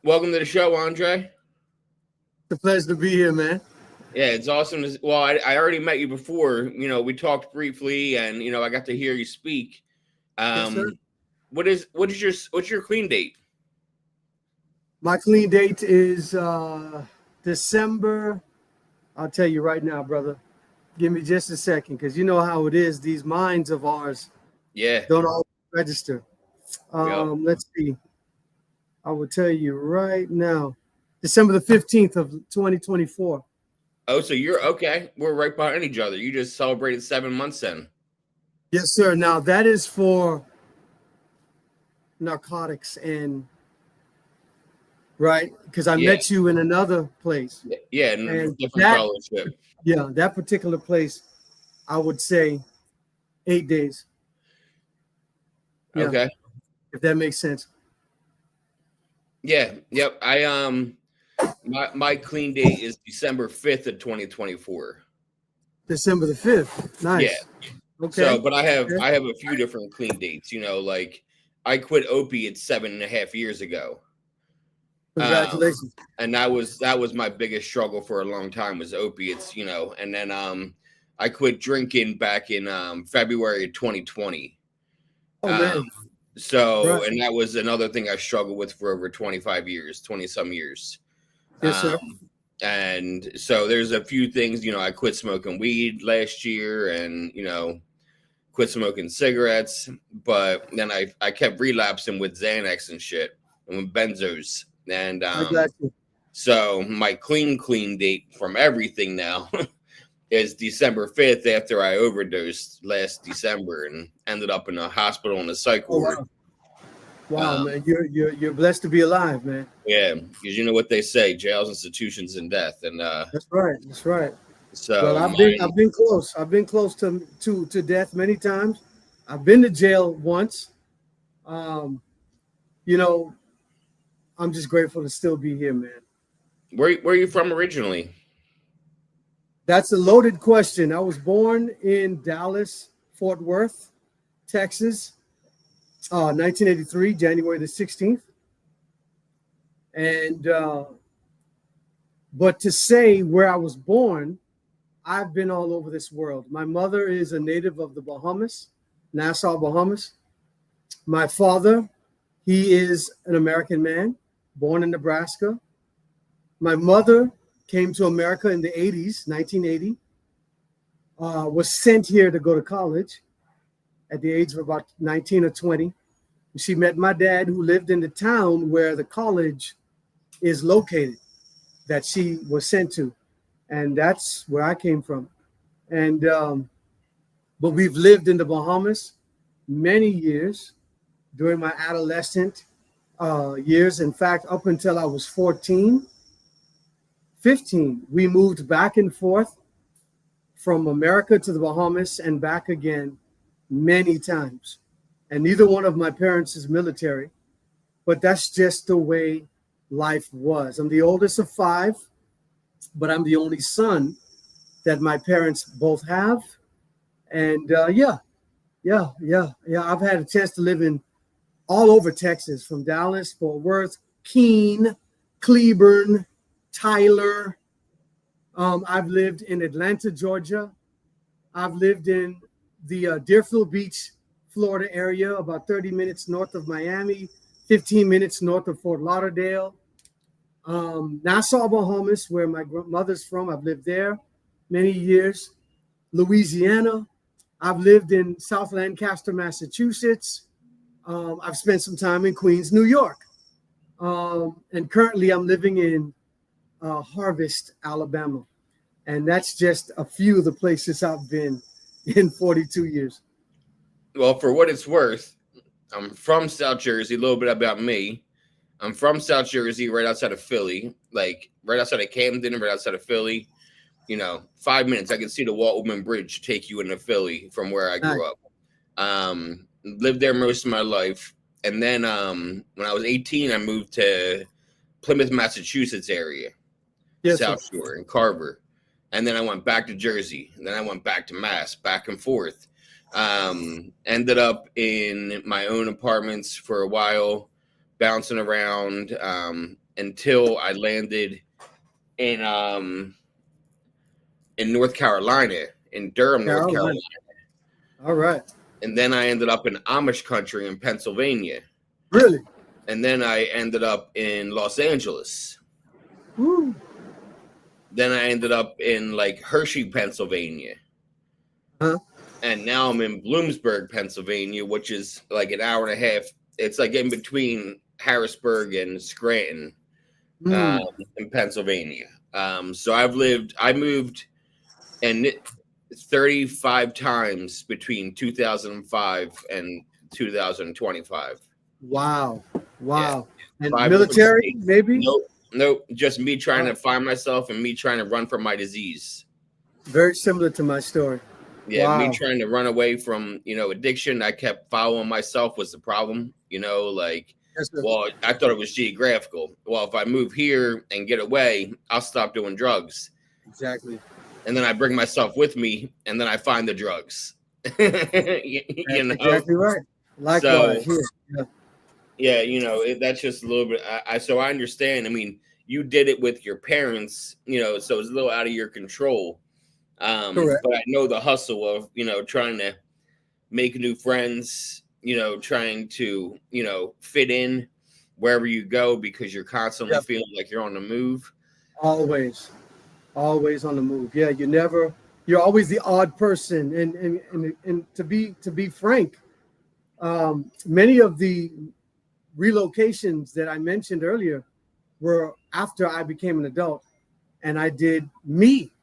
Welcome to the show, Andre. It's a pleasure to be here, man. Yeah, it's awesome. I already met you before. We talked briefly, and I got to hear you speak. Yes, sir. Um, what's your clean date? My clean date is December. I'll tell you right now, brother. Give me just a second, because you know how it is. These minds of ours Yeah. don't always register. Yep. Let's see. I will tell you right now. December the 15th of 2024. Oh, so you're okay. We're right behind each other. You just celebrated 7 months then. Yes, sir. Now that is for narcotics and right, because I Yeah. met you in another place, Yeah, and a and different that fellowship. yeah, that particular place, I would say 8 days. Yeah, Okay. if that makes sense. Yeah. Yep. My clean date is December 5th of 2024. December the 5th. Yeah. Nice. So, Okay. but I have Okay. I have a few different clean dates. Like I quit opiates 7.5 years ago, um, Congratulations. and that was my biggest struggle for a long time was opiates. And then I quit drinking back in February of 2020. Oh, Um, man. so, Right. and that was another thing I struggled with for over 25 years, 20 some years. Yes, sir. Um, and so there's a few things. I quit smoking weed last year, and quit smoking cigarettes, but then I kept relapsing with Xanax and shit and with benzos. And I got you. so my clean date from everything now is December 5th after I overdosed last December and ended up in a hospital in a psych Oh, ward. wow. Wow, Um, man. You're blessed to be alive, man. yeah, because you know what they say, jails, institutions, and death. And That's right. That's right. Well, so I've been close. I've been close to death many times. I've been to jail once. Um, you know, I'm just grateful to still be here, man. where are you from originally? That's a loaded question. I was born in Dallas, Fort Worth, Texas, 1983, January the 16th. And but to say where I was born, I've been all over this world. My mother is a native of the Bahamas, Nassau, Bahamas. My father, he is an American man, born in Nebraska. My mother came to America in the 80s, 1980, was sent here to go to college at the age of about 19 or 20. She met my dad, who lived in the town where the college is located that she was sent to. And that's where I came from. And, but we've lived in the Bahamas many years during my adolescent years. In fact, up until I was 14, 15, we moved back and forth from America to the Bahamas and back again many times. And neither one of my parents is military, but that's just the way life was. I'm the oldest of five, but I'm the only son that my parents both have. And yeah. I've had a chance to live in all over Texas, from Dallas, Fort Worth, Keene, Cleburne, Tyler. I've lived in Atlanta, Georgia. I've lived in the Deerfield Beach, Florida area, about 30 minutes north of Miami, 15 minutes north of Fort Lauderdale. Nassau, Bahamas, where my mother's from. I've lived there many years. Louisiana. I've lived in South Lancaster, Massachusetts. I've spent some time in Queens, New York. And currently I'm living in Harvest, Alabama. And that's just a few of the places I've been in 42 years. Well, for what it's worth, I'm from South Jersey. A little bit about me. I'm from South Jersey, right outside of Philly, like right outside of Camden, right outside of Philly. 5 minutes. I can see the Walt Whitman Bridge take you into Philly from where I Nice. grew up. Lived there most of my life. And then when I was 18, I moved to Plymouth, Massachusetts area, Yes, sir. South Shore and Carver. And then I went back to Jersey. And then I went back to Mass, back and forth. Ended up in my own apartments for a while, bouncing around. until I landed in North Carolina, in Durham, North Carolina. All right. And then I ended up in Amish country in Pennsylvania. Really? And then I ended up in Los Angeles. Woo. Then I ended up in like Hershey, Pennsylvania. Huh? And now I'm in Bloomsburg, Pennsylvania, which is like an hour and a half. It's like in between Harrisburg and Scranton, in Pennsylvania. So I moved and 35 times between 2005 and 2025. Wow. Yeah. And 5 military, maybe? Nope. Just me trying to find myself and me trying to run from my disease. Very similar to my story. Yeah, me trying to run away from, addiction. I kept following myself was the problem, like, well, I thought it was geographical. Well, if I move here and get away, I'll stop doing drugs. Exactly. And then I bring myself with me, and then I find the drugs. Exactly right. Likewise. So, that's just a little bit. So I understand. I mean, you did it with your parents, so it's a little out of your control. But I know the hustle of, trying to make new friends, trying to, fit in wherever you go because you're constantly feeling like you're on the move. Always on the move. Yeah, you're always the odd person. And to be frank, many of the relocations that I mentioned earlier were after I became an adult and I did me.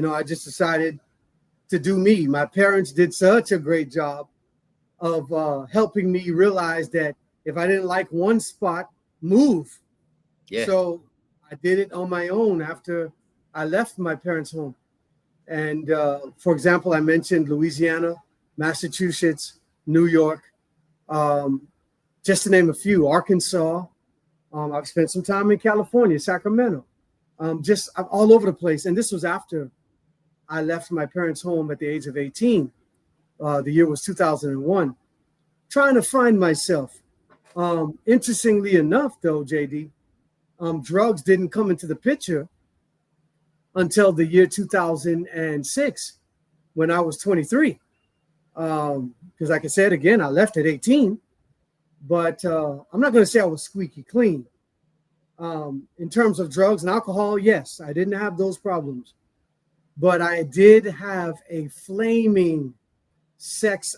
I just decided to do me. My parents did such a great job of helping me realize that if I didn't like one spot, move. Yeah. So I did it on my own after I left my parents' home. And for example, I mentioned Louisiana, Massachusetts, New York, just to name a few, Arkansas. I've spent some time in California, Sacramento, just all over the place. And this was after I left my parents' home at the age of 18. The year was 2001, trying to find myself. Interestingly enough, though, JD, drugs didn't come into the picture until the year 2006 when I was 23. Because like I said, again, I left at 18, but I'm not going to say I was squeaky clean. In terms of drugs and alcohol, yes, I didn't have those problems. But I did have a flaming sex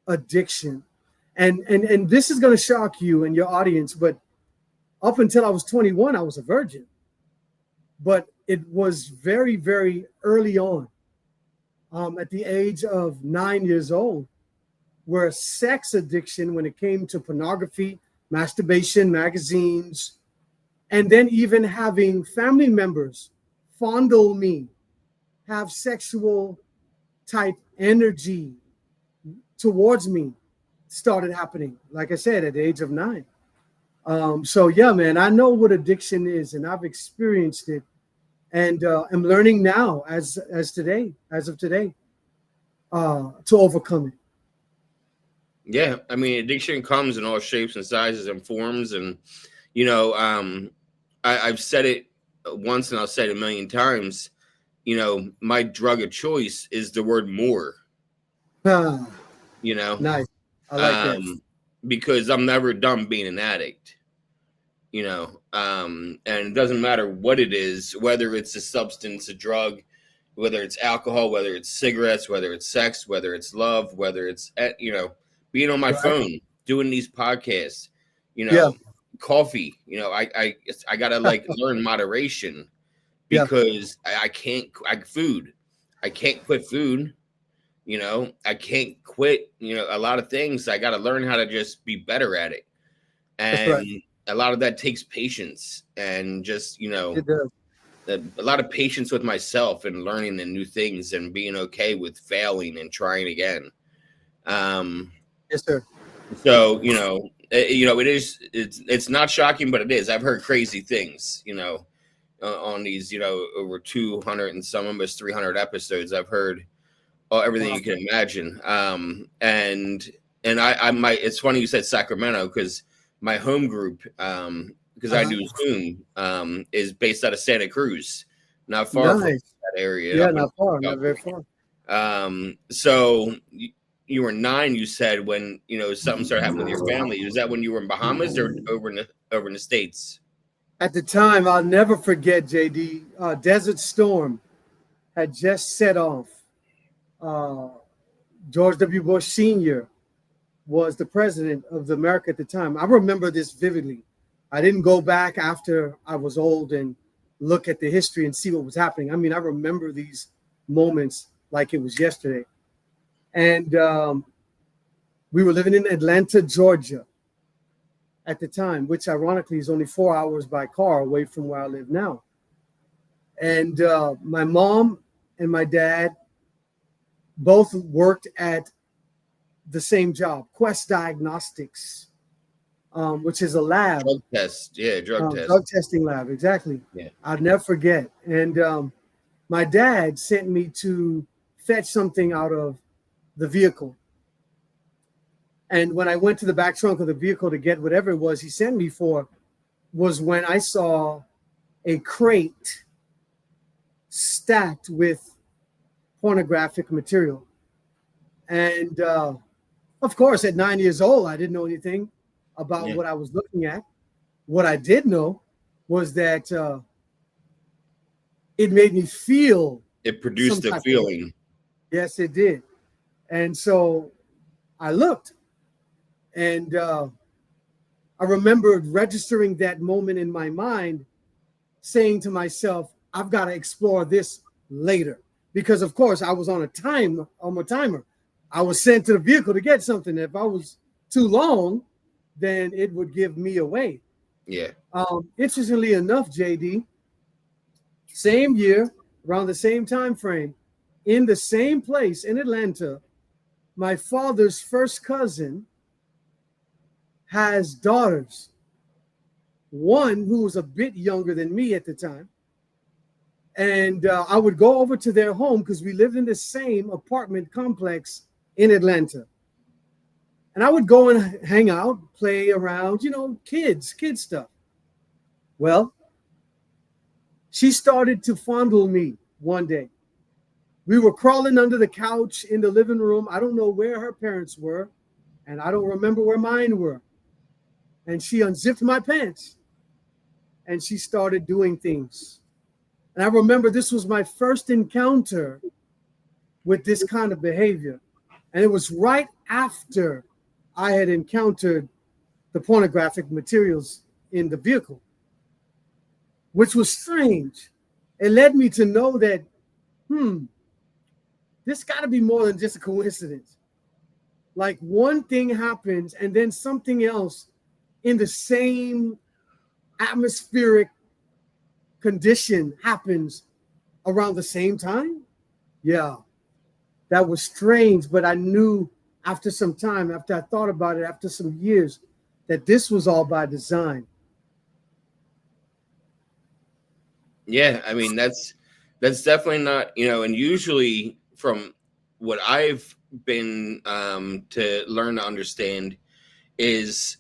addiction. And this is going to shock you and your audience, but up until I was 21, I was a virgin. But it was very, very early on, at the age of 9 years old, where sex addiction, when it came to pornography, masturbation, magazines, and then even having family members fondle me, have sexual type energy towards me, started happening, like I said, at the age of 9. So yeah, man, I know what addiction is and I've experienced it, and I'm learning now as of today, to overcome it. Yeah, I mean, addiction comes in all shapes and sizes and forms, and I've said it once and I'll say it a million times. My drug of choice is the word more. Nice. I like that. Because I'm never done being an addict. And it doesn't matter what it is, whether it's a substance, a drug, whether it's alcohol, whether it's cigarettes, whether it's sex, whether it's love, whether it's being on my phone, doing these podcasts, coffee. I gotta learn moderation because I can't. Food. I can't quit food. I can't quit. A lot of things. I gotta learn how to just be better at it, and a lot of that takes patience and just a lot of patience with myself and learning the new things and being okay with failing and trying again. Yes, sir. So, it's not shocking, but it is. I've heard crazy things, on these, over 200 and some almost 300 episodes. I've heard everything you can imagine. And it's funny you said Sacramento because my home group, because I do assume, is based out of Santa Cruz, not far from Nice. that area. Yeah, up in not far, not very far. So you were 9, you said, when something started happening with your family. Was that when you were in Bahamas or over in the States? At the time, I'll never forget, JD. Desert Storm had just set off. Uh, George W. Bush Sr. was the president of America at the time. I remember this vividly. I didn't go back after I was old and look at the history and see what was happening. I mean, I remember these moments like it was yesterday. And we were living in Atlanta, Georgia at the time, which ironically is only 4 hours by car away from where I live now. And my mom and my dad both worked at the same job, Quest Diagnostics, which is a lab. Drug test. Yeah, drug test. Drug testing lab, exactly. Yeah. I'll never forget. And my dad sent me to fetch something out of the vehicle. And when I went to the back trunk of the vehicle to get whatever it was he sent me for, was when I saw a crate stacked with pornographic material. And of course, at 9 years old, I didn't know anything about what I was looking at. What I did know was that it made me feel. It produced a feeling. Yes, it did. And so I looked, and I remembered registering that moment in my mind, saying to myself, I've got to explore this later. Because, of course, I was on a timer. I was sent to the vehicle to get something. If I was too long, then it would give me away. Yeah. Interestingly enough, JD, same year, around the same time frame, in the same place in Atlanta, my father's first cousin has daughters. One who was a bit younger than me at the time. And I would go over to their home because we lived in the same apartment complex in Atlanta. And I would go and hang out, play around, kids stuff. Well, she started to fondle me one day. We were crawling under the couch in the living room. I don't know where her parents were, and I don't remember where mine were. And she unzipped my pants, and she started doing things. And I remember this was my first encounter with this kind of behavior. And it was right after I had encountered the pornographic materials in the vehicle, which was strange. It led me to know that, this got to be more than just a coincidence. Like one thing happens and then something else in the same atmospheric condition happens around the same time. Yeah, that was strange. But I knew after some time, after I thought about it, after some years, that this was all by design. Yeah, I mean, that's definitely not, and usually from what I've been to learn to understand is,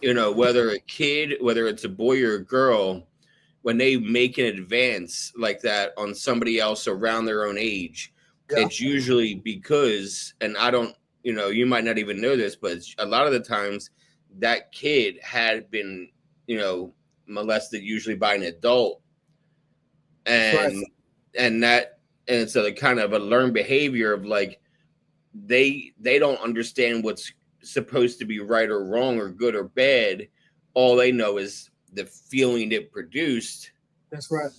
whether it's a boy or a girl, when they make an advance like that on somebody else around their own age, it's usually because, and I don't, you might not even know this, but a lot of the times that kid had been, molested usually by an adult. And so the kind of a learned behavior of like they don't understand what's supposed to be right or wrong or good or bad. All they know is the feeling it produced. That's right.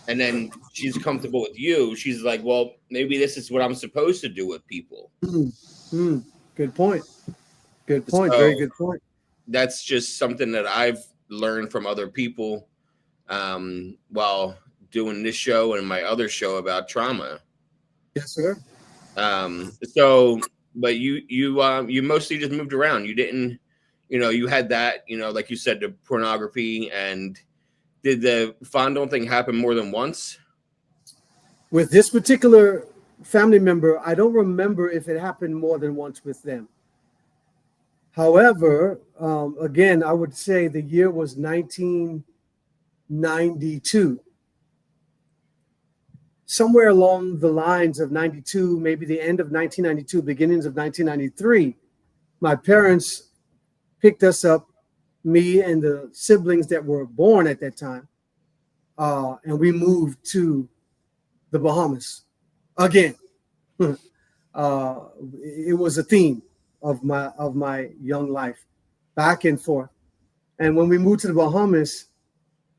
And then she's comfortable with you. She's like, well, maybe this is what I'm supposed to do with people. Good point. Good point. So very good point. That's just something that I've learned from other people while doing this show and my other show about trauma. Yes, sir. But you mostly just moved around. You didn't, you had that, like you said, the pornography. And did the fondling thing happen more than once? With this particular family member, I don't remember if it happened more than once with them. However, again, I would say the year was 1992. Somewhere along the lines of 92, maybe the end of 1992, beginnings of 1993, my parents picked us up, me and the siblings that were born at that time, and we moved to the Bahamas again. uh, it was a theme of my young life, back and forth. And when we moved to the Bahamas,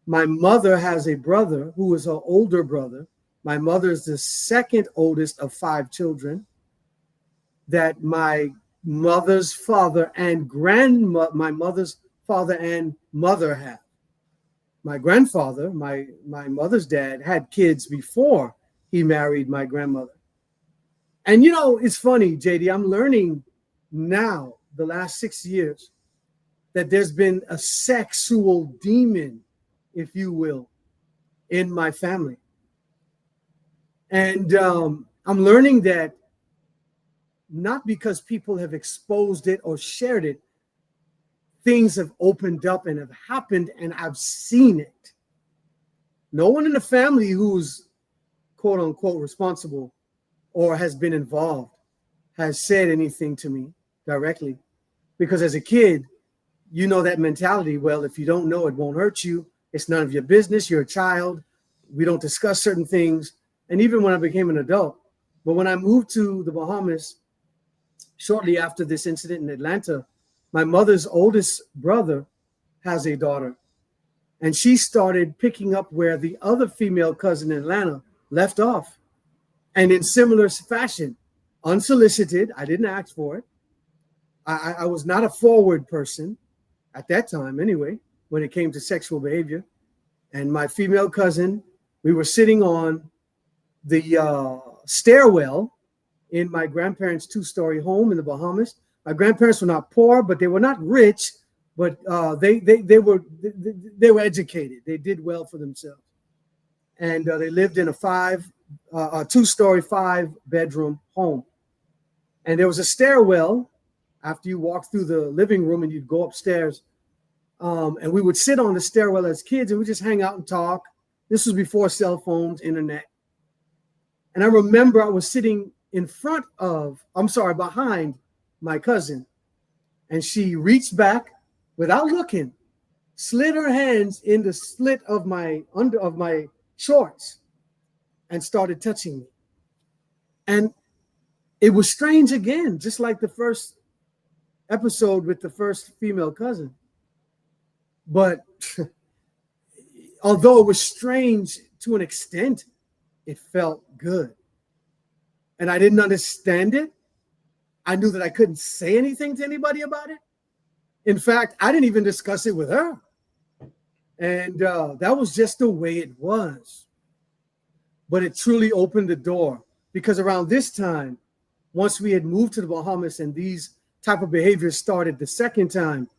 my mother has a brother who is her older brother. My mother is the second oldest of five children that my mother's father and my mother's father and mother have. My grandfather, my mother's dad, had kids before he married my grandmother. And you know, it's funny, JD, I'm learning now, the last 6 years, that there's been a sexual demon, if you will, in my family. And I'm learning that not because people have exposed it or shared it, things have opened up and have happened, and I've seen it. No one in the family who's quote unquote responsible or has been involved has said anything to me directly. Because as a kid, you know that mentality. Well, if you don't know, it won't hurt you. It's none of your business. You're a child. We don't discuss certain things. And even when I became an adult, but when I moved to the Bahamas shortly after this incident in Atlanta, my mother's oldest brother has a daughter. And she started picking up where the other female cousin in Atlanta left off. And in similar fashion, unsolicited, I didn't ask for it. I was not a forward person at that time anyway, when it came to sexual behavior. And my female cousin, we were sitting on the stairwell in my grandparents' two-story home in the Bahamas. My grandparents were not poor, but they were not rich, but they were educated. They did well for themselves. And they lived in a two-story, 5-bedroom home. And there was a stairwell after you walk through the living room and you'd go upstairs. And we would sit on the stairwell as kids and we just hang out and talk. This was before cell phones, internet. And I remember I was sitting behind my cousin. And she reached back without looking, slid her hands in the slit of my shorts and started touching me. And it was strange again, just like the first episode with the first female cousin. But although it was strange to an extent, it felt good. And I didn't understand it. I knew that I couldn't say anything to anybody about it. In fact, I didn't even discuss it with her. And that was just the way it was. But it truly opened the door, because around this time, once we had moved to the Bahamas and these type of behaviors started the second time,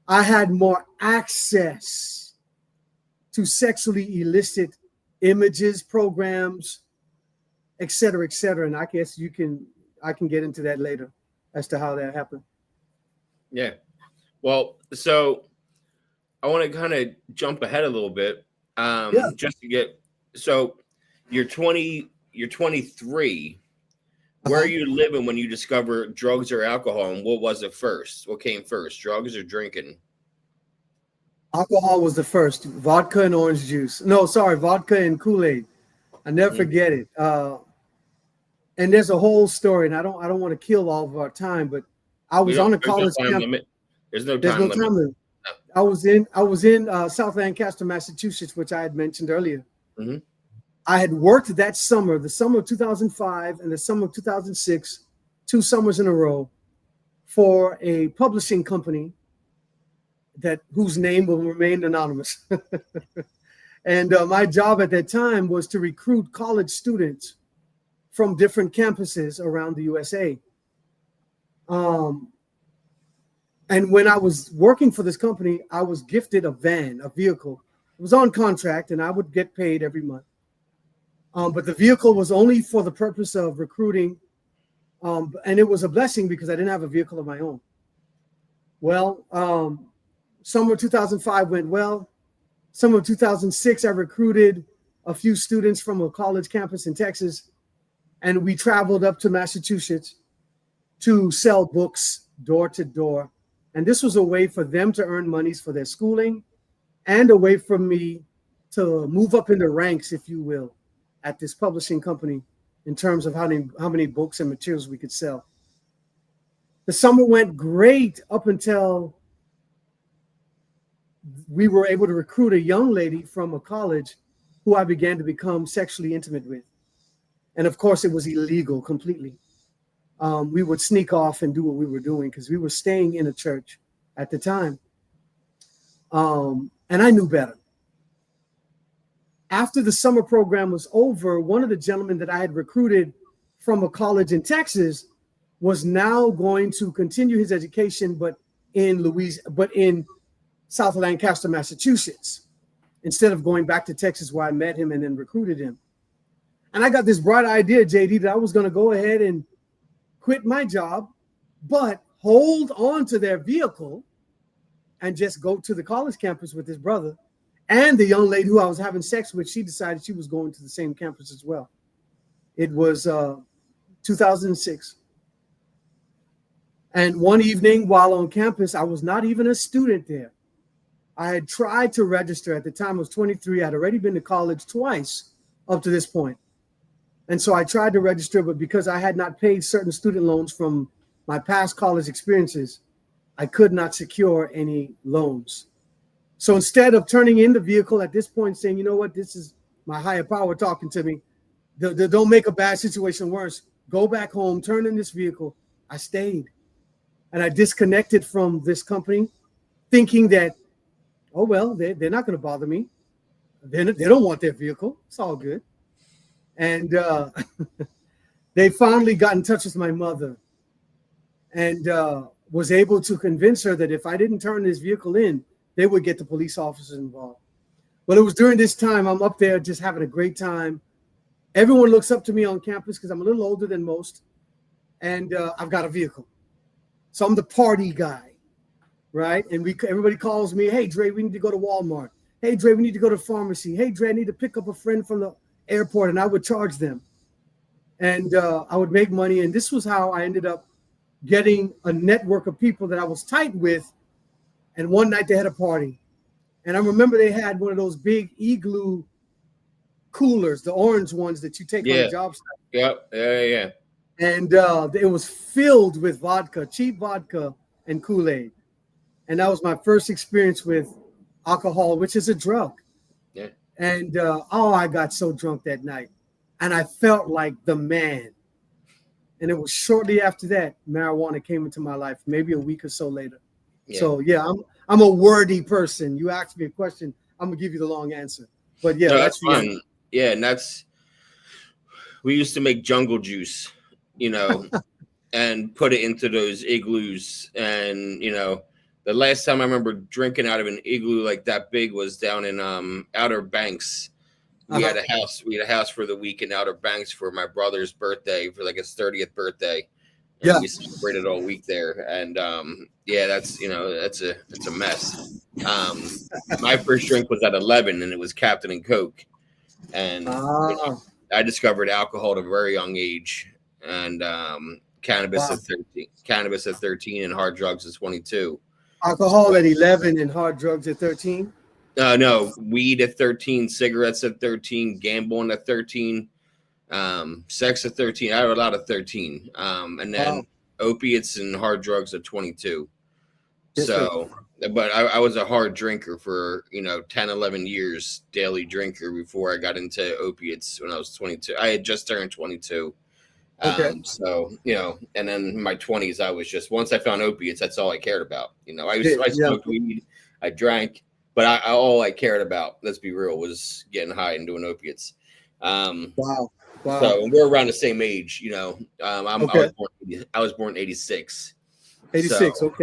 I had more access to sexually illicit images, programs, et cetera, et cetera. And I guess I can get into that later as to how that happened. Yeah. Well, so I want to kind of jump ahead a little bit. Just to get, so you're 23. Where are you living when you discover drugs or alcohol, and what was it first? What came first, drugs or drinking? Alcohol was the first. Vodka and orange juice. No, sorry, vodka and Kool-Aid. I never forget it. And there's a whole story, and I don't want to kill all of our time, but I was on a college campus. There's no time limit. No. I was in South Lancaster, Massachusetts, which I had mentioned earlier. Mm-hmm. I had worked that summer, the summer of 2005 and the summer of 2006, 2 summers in a row, for a publishing company whose name will remain anonymous. And my job at that time was to recruit college students from different campuses around the USA. And when I was working for this company, I was gifted a vehicle. It was on contract, and I would get paid every month. But the vehicle was only for the purpose of recruiting. And it was a blessing because I didn't have a vehicle of my own. Well, summer 2005 went well. Summer of 2006, I recruited a few students from a college campus in Texas, and we traveled up to Massachusetts to sell books door to door. And this was a way for them to earn monies for their schooling and a way for me to move up in the ranks, if you will, at this publishing company in terms of how many books and materials we could sell. The summer went great up until we were able to recruit a young lady from a college who I began to become sexually intimate with. And of course, it was illegal completely. We would sneak off and do what we were doing because we were staying in a church at the time. And I knew better. After the summer program was over, one of the gentlemen that I had recruited from a college in Texas was now going to continue his education, but in South Lancaster, Massachusetts, instead of going back to Texas where I met him and then recruited him. And I got this bright idea, JD, that I was going to go ahead and quit my job, but hold on to their vehicle and just go to the college campus with his brother. And the young lady who I was having sex with, she decided she was going to the same campus as well. It was 2006. And one evening while on campus, I was not even a student there. I had tried to register. At the time I was 23. I had already been to college twice up to this point. And so I tried to register, but because I had not paid certain student loans from my past college experiences, I could not secure any loans. So instead of turning in the vehicle at this point saying, you know what, this is my higher power talking to me, don't make a bad situation worse, go back home, turn in this vehicle, I stayed. And I disconnected from this company thinking that, oh, well, they're not going to bother me. They don't want their vehicle. It's all good. And they finally got in touch with my mother and was able to convince her that if I didn't turn this vehicle in, they would get the police officers involved. Well, it was during this time I'm up there just having a great time. Everyone looks up to me on campus because I'm a little older than most. And I've got a vehicle. So I'm the party guy, right? And everybody calls me, hey, Dre, we need to go to Walmart. Hey, Dre, we need to go to pharmacy. Hey, Dre, I need to pick up a friend from the airport, and I would charge them. And I would make money. And this was how I ended up getting a network of people that I was tight with. And one night they had a party. And I remember they had one of those big igloo coolers, the orange ones that you take on a job site. Yep. Yeah. And it was filled with vodka, cheap vodka and Kool-Aid. And that was my first experience with alcohol, which is a drug. Yeah. And I got so drunk that night. And I felt like the man. And it was shortly after that, marijuana came into my life, maybe a week or so later. Yeah. So, yeah, I'm a wordy person. You asked me a question, I'm going to give you the long answer. But, yeah, no, that's fun. Yeah, and we used to make jungle juice, and put it into those igloos. And, the last time I remember drinking out of an igloo like that big was down in Outer Banks. We had a house. We had a house for the week in Outer Banks for my brother's birthday, for like his 30th birthday. And we celebrated all week there. And that's it's a mess. My first drink was at 11, and it was Captain and Coke. And I discovered alcohol at a very young age, and cannabis at 13. Cannabis at 13, and hard drugs at 22. Alcohol at 11 and hard drugs at 13. No, weed at 13, cigarettes at 13, gambling at 13, sex at 13. I had a lot of 13, and then opiates and hard drugs at 22. So, but I was a hard drinker for 10, 11 years, daily drinker before I got into opiates when I was 22. I had just turned 22. So, and then in my 20s, I was just, once I found opiates, that's all I cared about. I smoked weed, I drank, but all I cared about, let's be real, was getting high and doing opiates. Wow. So we're around the same age, I was born in 86. 86. So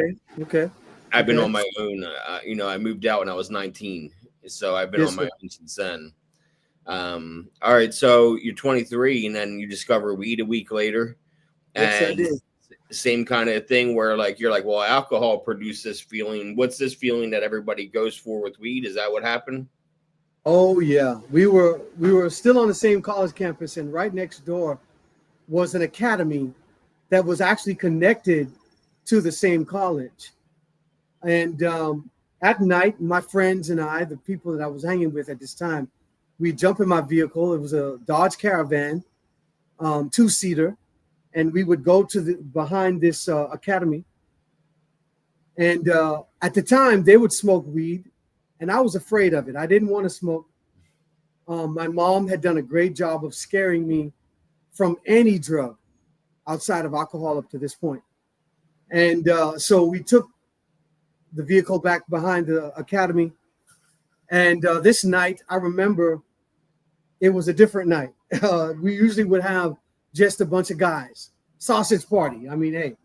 Okay. I've been on my own. I moved out when I was 19. So I've been on my own since then. All right, so you're 23, and then you discover weed a week later. And yes, I did. Same kind of thing where like you're like, well, alcohol produced this feeling. What's this feeling that everybody goes for with weed? Is that what happened? Oh yeah, we were still on the same college campus, and right next door was an academy that was actually connected to the same college. And at night, my friends and I, the people that I was hanging with at this time, we jump in my vehicle. It was a Dodge Caravan, two-seater, and we would go to the behind this academy. And at the time, they would smoke weed, and I was afraid of it. I didn't want to smoke. My mom had done a great job of scaring me from any drug outside of alcohol up to this point. And so we took the vehicle back behind the academy. And this night, I remember it was a different night. We usually would have just a bunch of guys, sausage party. I mean, hey.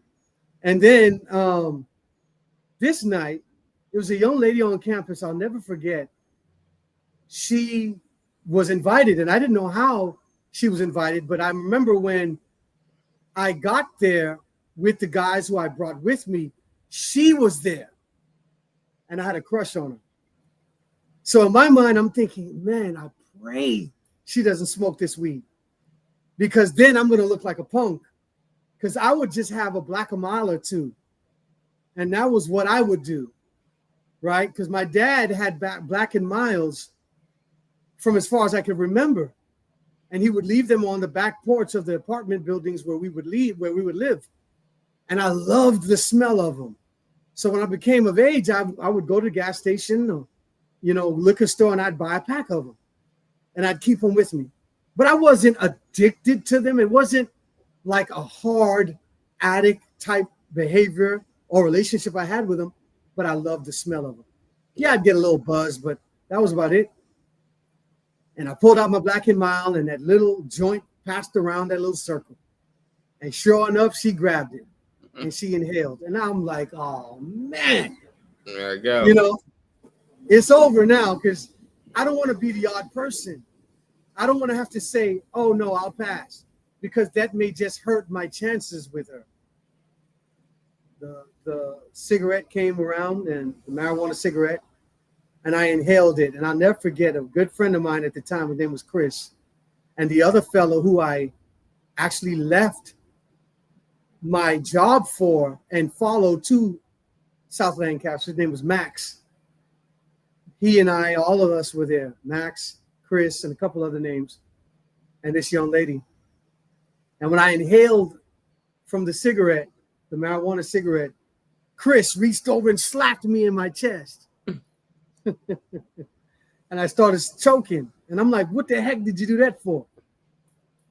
And then this night, there was a young lady on campus I'll never forget. She was invited, and I didn't know how she was invited, but I remember when I got there with the guys who I brought with me, she was there, and I had a crush on her. So in my mind, I'm thinking, man, I pray she doesn't smoke this weed, because then I'm going to look like a punk, because I would just have a black a mile or two, and that was what I would do, right? Because my dad had black and miles from as far as I could remember, and he would leave them on the back porch of the apartment buildings where we would live, and I loved the smell of them. So when I became of age, I would go to the gas station or, liquor store, and I'd buy a pack of them, and I'd keep them with me. But I wasn't addicted to them. It wasn't like a hard addict type behavior or relationship I had with them, but I loved the smell of them. Yeah, I'd get a little buzz, but that was about it. And I pulled out my Black and Mild, and that little joint passed around that little circle. And sure enough, she grabbed it and she inhaled. And I'm like, oh, man. There you go. It's over now, because I don't want to be the odd person. I don't want to have to say, oh, no, I'll pass, because that may just hurt my chances with her. The cigarette came around, and the marijuana cigarette, and I inhaled it. And I'll never forget, a good friend of mine at the time, his name was Chris, and the other fellow who I actually left my job for and followed to South Lancaster, his name was Max. He and I, all of us were there, Max, Chris, and a couple other names, and this young lady. And when I inhaled from the cigarette, the marijuana cigarette, Chris reached over and slapped me in my chest. And I started choking. And I'm like, what the heck did you do that for?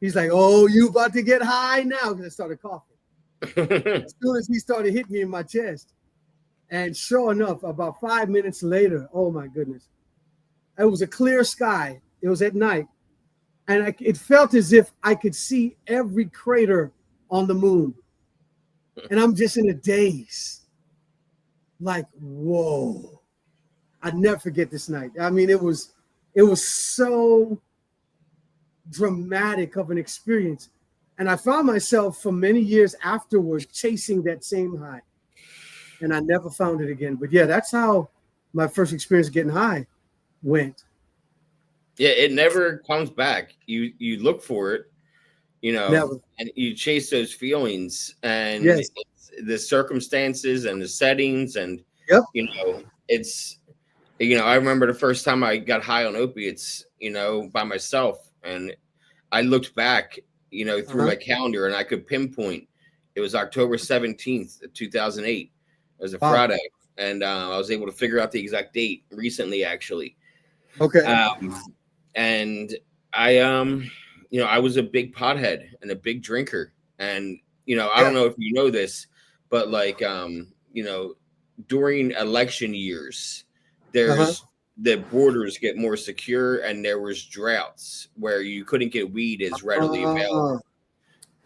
He's like, oh, you about to get high now? Because I started coughing. As soon as he started hitting me in my chest. And sure enough, about 5 minutes later, oh my goodness, it was a clear sky. It was at night. And it felt as if I could see every crater on the moon. And I'm just in a daze. Like, whoa. I'd never forget this night. I mean, it was so dramatic of an experience. And I found myself for many years afterwards chasing that same high. And I never found it again. But yeah, that's how my first experience getting high went. Yeah, it never comes back. You look for it, Never. and you chase those feelings, and Yes. the circumstances and the settings, and Yep. it's I remember the first time I got high on opiates, by myself, and I looked back, through my calendar, and I could pinpoint it was October 17th, 2008. It was a Friday, and I was able to figure out the exact date recently, actually. Okay. And I I was a big pothead and a big drinker, and I don't know if you know this, but like during election years, there's the borders get more secure, and there was droughts where you couldn't get weed as readily available.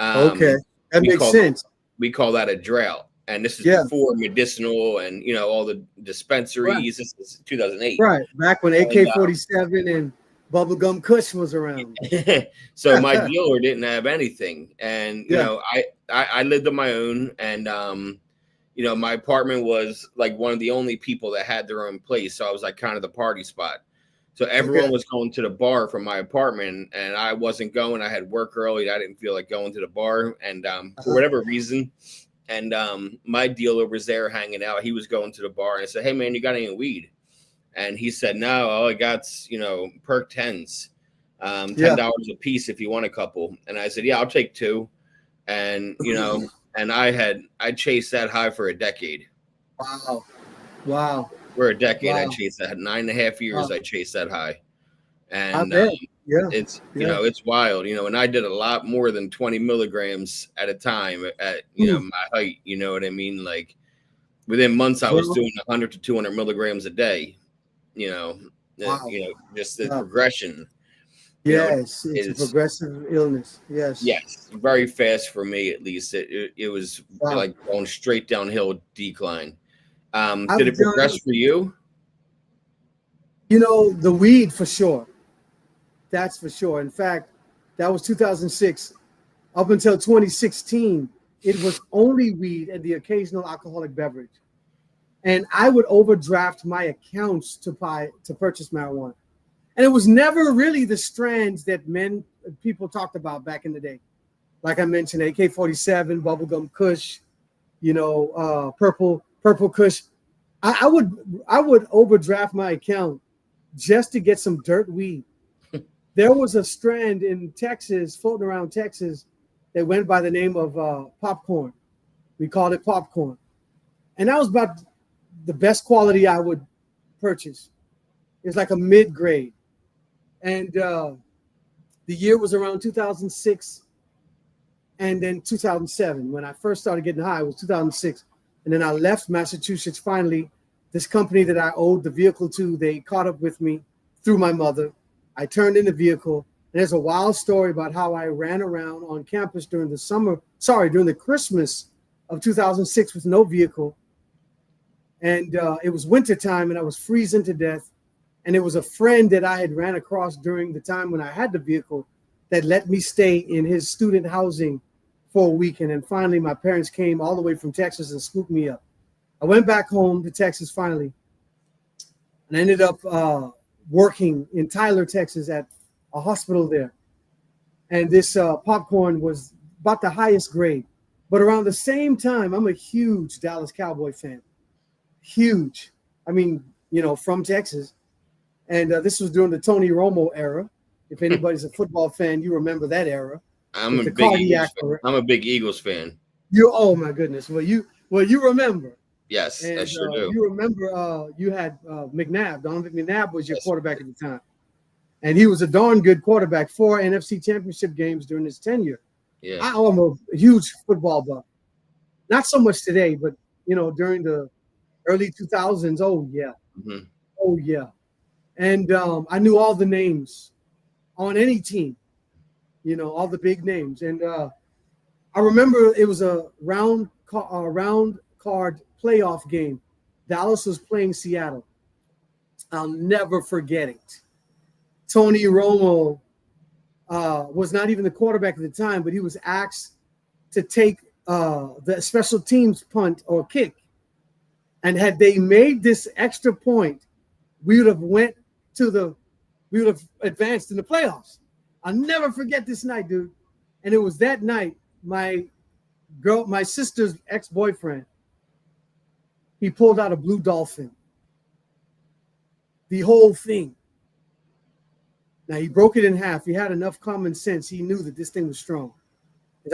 Okay, that makes sense. We call that a drought, and this is before medicinal and all the dispensaries. Right. This is 2008, right? Back when AK-47 and Bubblegum Kush was around. So my dealer didn't have anything, and Yeah. I lived on my own, and my apartment was like one of the only people that had their own place, so I was like kind of the party spot. So everyone Okay. was going to the bar from my apartment, and I wasn't going. I had work early. I didn't feel like going to the bar, and for Uh-huh. whatever reason, and my dealer was there hanging out. He was going to the bar, and I said, "Hey man, you got any weed?" And he said, "No, all I got's perk tens, Yeah. $10 a piece if you want a couple." And I said, "Yeah, I'll take two." And and I chased that high for a decade. Wow. Wow. For a decade, I Wow. chased that 9.5 years. Wow. I chased that high, I and bet. Yeah. it's Yeah. it's wild, and I did a lot more than 20 milligrams at a time at Ooh, my height. You know what I mean? Like within months, I was bro. doing 100 to 200 milligrams a day. You know, Wow. just the Wow. progression. Yes, it's a Is progressive illness. Yes. yes, very fast for me at least. It was Wow. like going straight downhill decline. Did I've it progress done, for you? the weed for sure. That's for sure. In fact, that was 2006. Up until 2016, it was only weed and the occasional alcoholic beverage. And I would overdraft my accounts to purchase marijuana. And it was never really the strands that people talked about back in the day. Like I mentioned, AK-47, bubblegum Kush, purple Kush. I would overdraft my account just to get some dirt weed. There was a strand in Texas, floating around Texas, that went by the name of popcorn. We called it popcorn, and that was about the best quality I would purchase. It's like a mid grade, and the year was around 2006, and then 2007. When I first started getting high, it was 2006, and then I left Massachusetts. Finally, this company that I owed the vehicle to, they caught up with me through my mother. I turned in the vehicle. And there's a wild story about how I ran around on campus during the Christmas of 2006 with no vehicle. And it was wintertime and I was freezing to death. And it was a friend that I had ran across during the time when I had the vehicle that let me stay in his student housing for a week. And then finally, my parents came all the way from Texas and scooped me up. I went back home to Texas finally, and I ended up working in Tyler, Texas at a hospital there. And this popcorn was about the highest grade. But around the same time, I'm a huge Dallas Cowboy fan. Huge. I mean, from Texas. And this was during the Tony Romo era. If anybody's a football fan, you remember that era I'm with a the big Eagles cardiac fan. arrest. I'm a big Eagles fan. Oh my goodness. Well you remember. Yes, I And sure do. you remember you had McNabb. Donovan McNabb was your Yes, quarterback at the time. And he was a darn good quarterback, 4 NFC championship games during his tenure. yeah. I'm a huge football buff. Not so much today, but during the early 2000s, oh yeah. Mhm. Oh yeah. And I knew all the names on any team, all the big names. And I remember it was a round card playoff game. Dallas was playing Seattle. I'll never forget it. Tony Romo was not even the quarterback at the time, but he was asked to take the special teams punt or kick. And had they made this extra point, we would have advanced in the playoffs. I'll never forget this night, dude. And it was that night, my sister's ex-boyfriend, he pulled out a blue dolphin. The whole thing. Now he broke it in half. He had enough common sense. He knew that this thing was strong.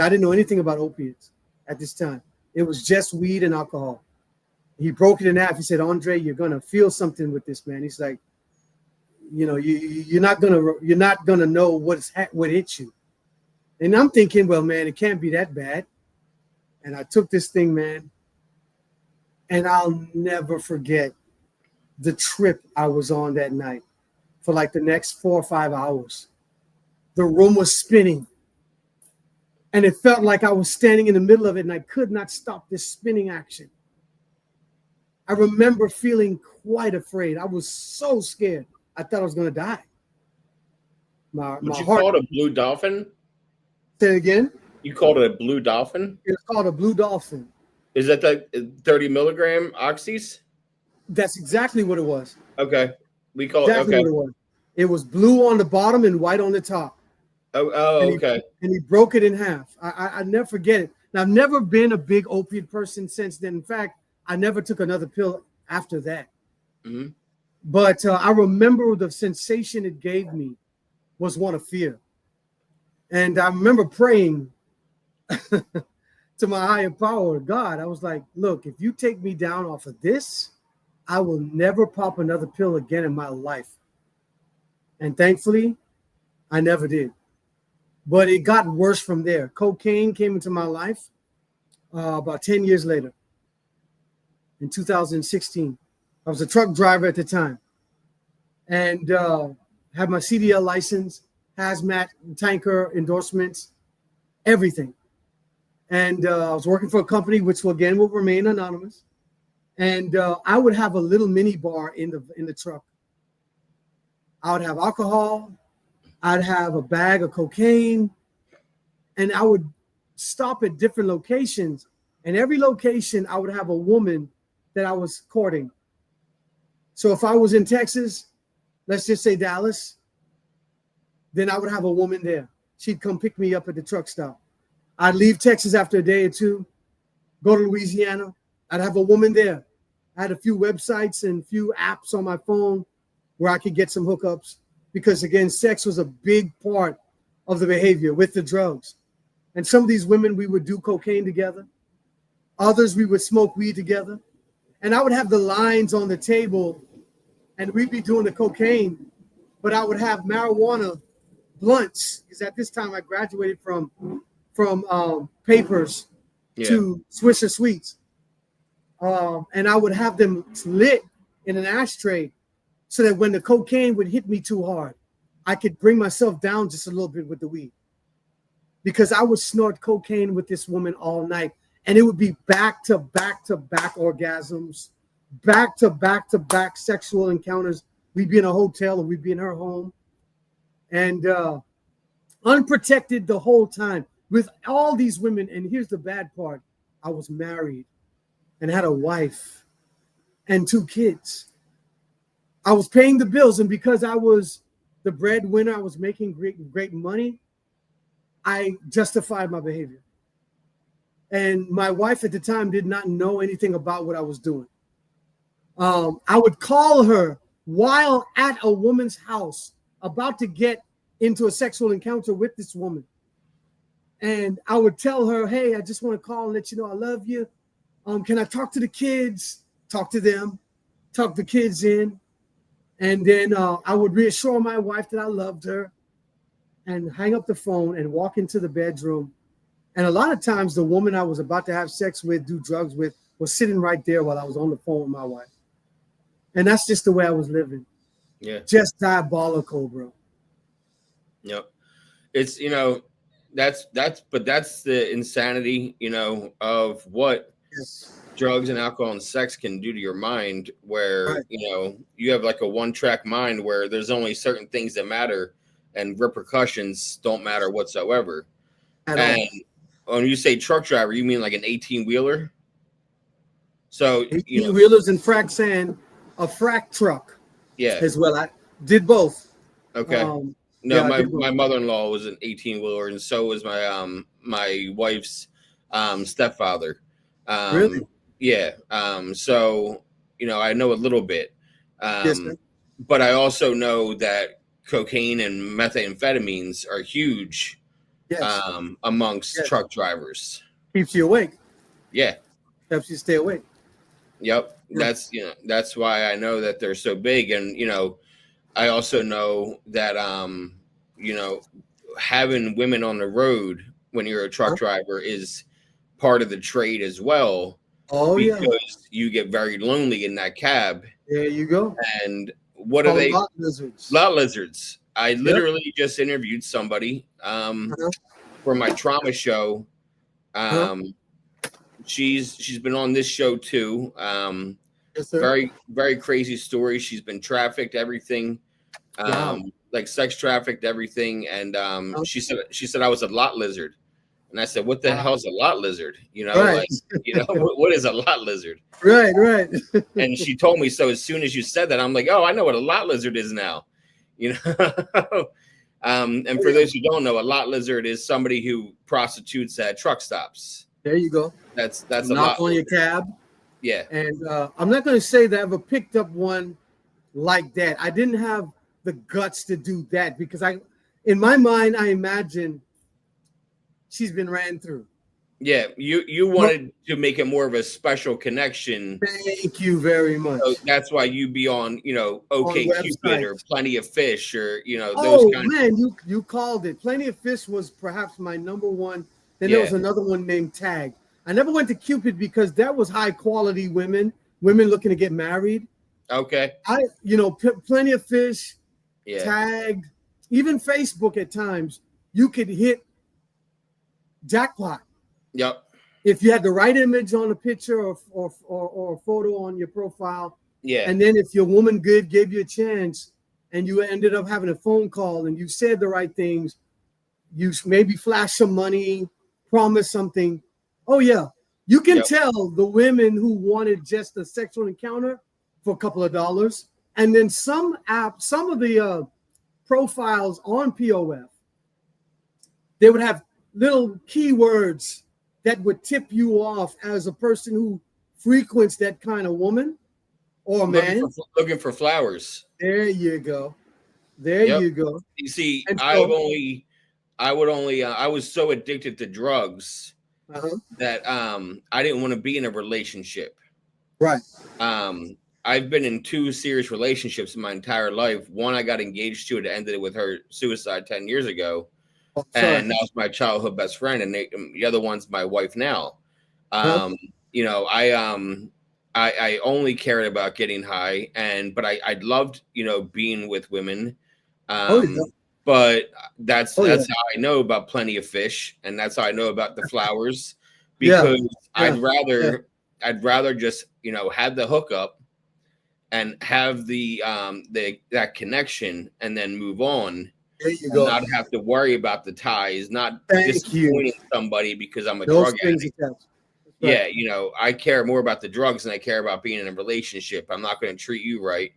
I didn't know anything about opiates at this time. It was just weed and alcohol. He broke it in half. He said, "Andrae, you're gonna feel something with this, man." He's like, you're not gonna know what hit you. And I'm thinking, well, man, it can't be that bad. And I took this thing, man, and I'll never forget the trip I was on that night for like the next 4 or 5 hours. The room was spinning. And it felt like I was standing in the middle of it and I could not stop this spinning action. I remember feeling quite afraid. I was so scared. I thought I was going to die. Would my you heart. call it a blue dolphin? Say it again. You called it a blue dolphin? It's called a blue dolphin. Is that the 30 milligram oxys? That's exactly what it was. Okay. We call it, Exactly okay. what it was. It was blue on the bottom and white on the top. Oh, okay. And he broke it in half. I never forget it. Now, I've never been a big opiate person since then. In fact, I never took another pill after that. Mm-hmm. But I remember the sensation it gave me was one of fear. And I remember praying to my higher power, God. I was like, look, if you take me down off of this, I will never pop another pill again in my life. And thankfully, I never did. But it got worse from there. Cocaine came into my life about 10 years later, in 2016. I was a truck driver at the time and had my CDL license, hazmat, tanker endorsements, everything. And I was working for a company which again will remain anonymous. And I would have a little mini bar in the truck. I would have alcohol. I'd have a bag of cocaine, and I would stop at different locations. And every location, I would have a woman that I was courting. So if I was in Texas, let's just say Dallas, then I would have a woman there. She'd come pick me up at the truck stop. I'd leave Texas after a day or two, go to Louisiana. I'd have a woman there. I had a few websites and a few apps on my phone where I could get some hookups because, again, sex was a big part of the behavior with the drugs. And some of these women, we would do cocaine together. Others, we would smoke weed together. And I would have the lines on the table and we'd be doing the cocaine, but I would have marijuana blunts because at this time I graduated from papers to Swisher Sweets. And I would have them lit in an ashtray so that when the cocaine would hit me too hard, I could bring myself down just a little bit with the weed. Because I would snort cocaine with this woman all night. And it would be back to back to back orgasms, back to back sexual encounters. We'd be in a hotel or we'd be in her home. And unprotected the whole time with all these women. And here's the bad part. I was married and had a wife and 2 kids. I was paying the bills. And because I was the breadwinner, I was making great money, I justified my behavior. And my wife at the time did not know anything about what I was doing. I would call her while at a woman's house, about to get into a sexual encounter with this woman. And I would tell her, hey, I just want to call and let you know I love you. Can I talk to the kids? Talk to them, talk the kids in. And then I would reassure my wife that I loved her and hang up the phone and walk into the bedroom. And a lot of times the woman I was about to have sex with, do drugs with, was sitting right there while I was on the phone with my wife. And that's just the way I was living. Yeah. Just diabolical, bro. Yep. It's, that's the insanity, of what drugs and alcohol and sex can do to your mind, where, you have like a one-track mind where there's only certain things that matter and repercussions don't matter whatsoever. And when you say truck driver, you mean like an 18-wheeler? So 18-wheelers and frac sand, a frac truck. Yeah. As well. I did both. Okay. My mother-in-law was an 18-wheeler, and so was my wife's stepfather. Really? Yeah. So I know a little bit. Yes, sir. But I also know that cocaine and methamphetamines are huge amongst truck drivers. Keeps you awake. Yeah. Helps you stay awake. Yep. That's that's why I know that they're so big. And I also know that having women on the road when you're a truck driver is part of the trade as well. Oh, because you get very lonely in that cab. There you go. And what are they? Lot lizards. Lot lizards. I literally just interviewed somebody for my trauma show. She's been on this show too. Yes, sir. Very, very crazy story. She's been trafficked, everything. Wow. like sex trafficked, everything. And Oh, she said I was a lot lizard. And I said, what the wow. hell's a lot lizard? You know, Right. like, you know, what is a lot lizard? Right, right. And she told me, so as soon as you said that, I'm like, oh, I know what a lot lizard is now. You know. And for those who don't know, a lot lizard is somebody who prostitutes at truck stops. There you go. That's a Knock lot on your lizard. cab. Yeah. And I'm not going to say that I ever picked up one like that. I didn't have the guts to do that because in my mind, I imagine she's been ran through. Yeah, you wanted to make it more of a special connection. Thank you very much. So that's why you be on, you know, OK Cupid or Plenty of Fish or, you know, those kinds. Man, you called it. Plenty of Fish was perhaps my number one. Then Yeah. there was another one named Tag. I never went to Cupid because that was high quality women looking to get married. Okay. Plenty of Fish, Yeah. Tagged, even Facebook at times, you could hit jackpot. Yep. If you had the right image on a picture or a photo on your profile. Yeah. And then if your woman good gave you a chance and you ended up having a phone call and you said the right things, you maybe flash some money, promise something. Oh, yeah. You can tell the women who wanted just a sexual encounter for a couple of dollars. And then some of the profiles on POF, they would have little keywords that would tip you off as a person who frequents that kind of woman or man. Looking for flowers. There you go. There you go. You see, I was so addicted to drugs that I didn't want to be in a relationship. Right. I've been in 2 serious relationships in my entire life. One I got engaged to, and ended with her suicide 10 years ago. And that was my childhood best friend, and the other one's my wife now. You know, I only cared about getting high, but I loved, you know, being with women. But that's how I know about Plenty of Fish, and that's how I know about the flowers, because I'd rather just, you know, have the hookup and have that connection and then move on. There you go. Not have to worry about the ties, not disappointing somebody because I'm a drug addict. Right. Yeah, you know, I care more about the drugs than I care about being in a relationship. I'm not going to treat you right.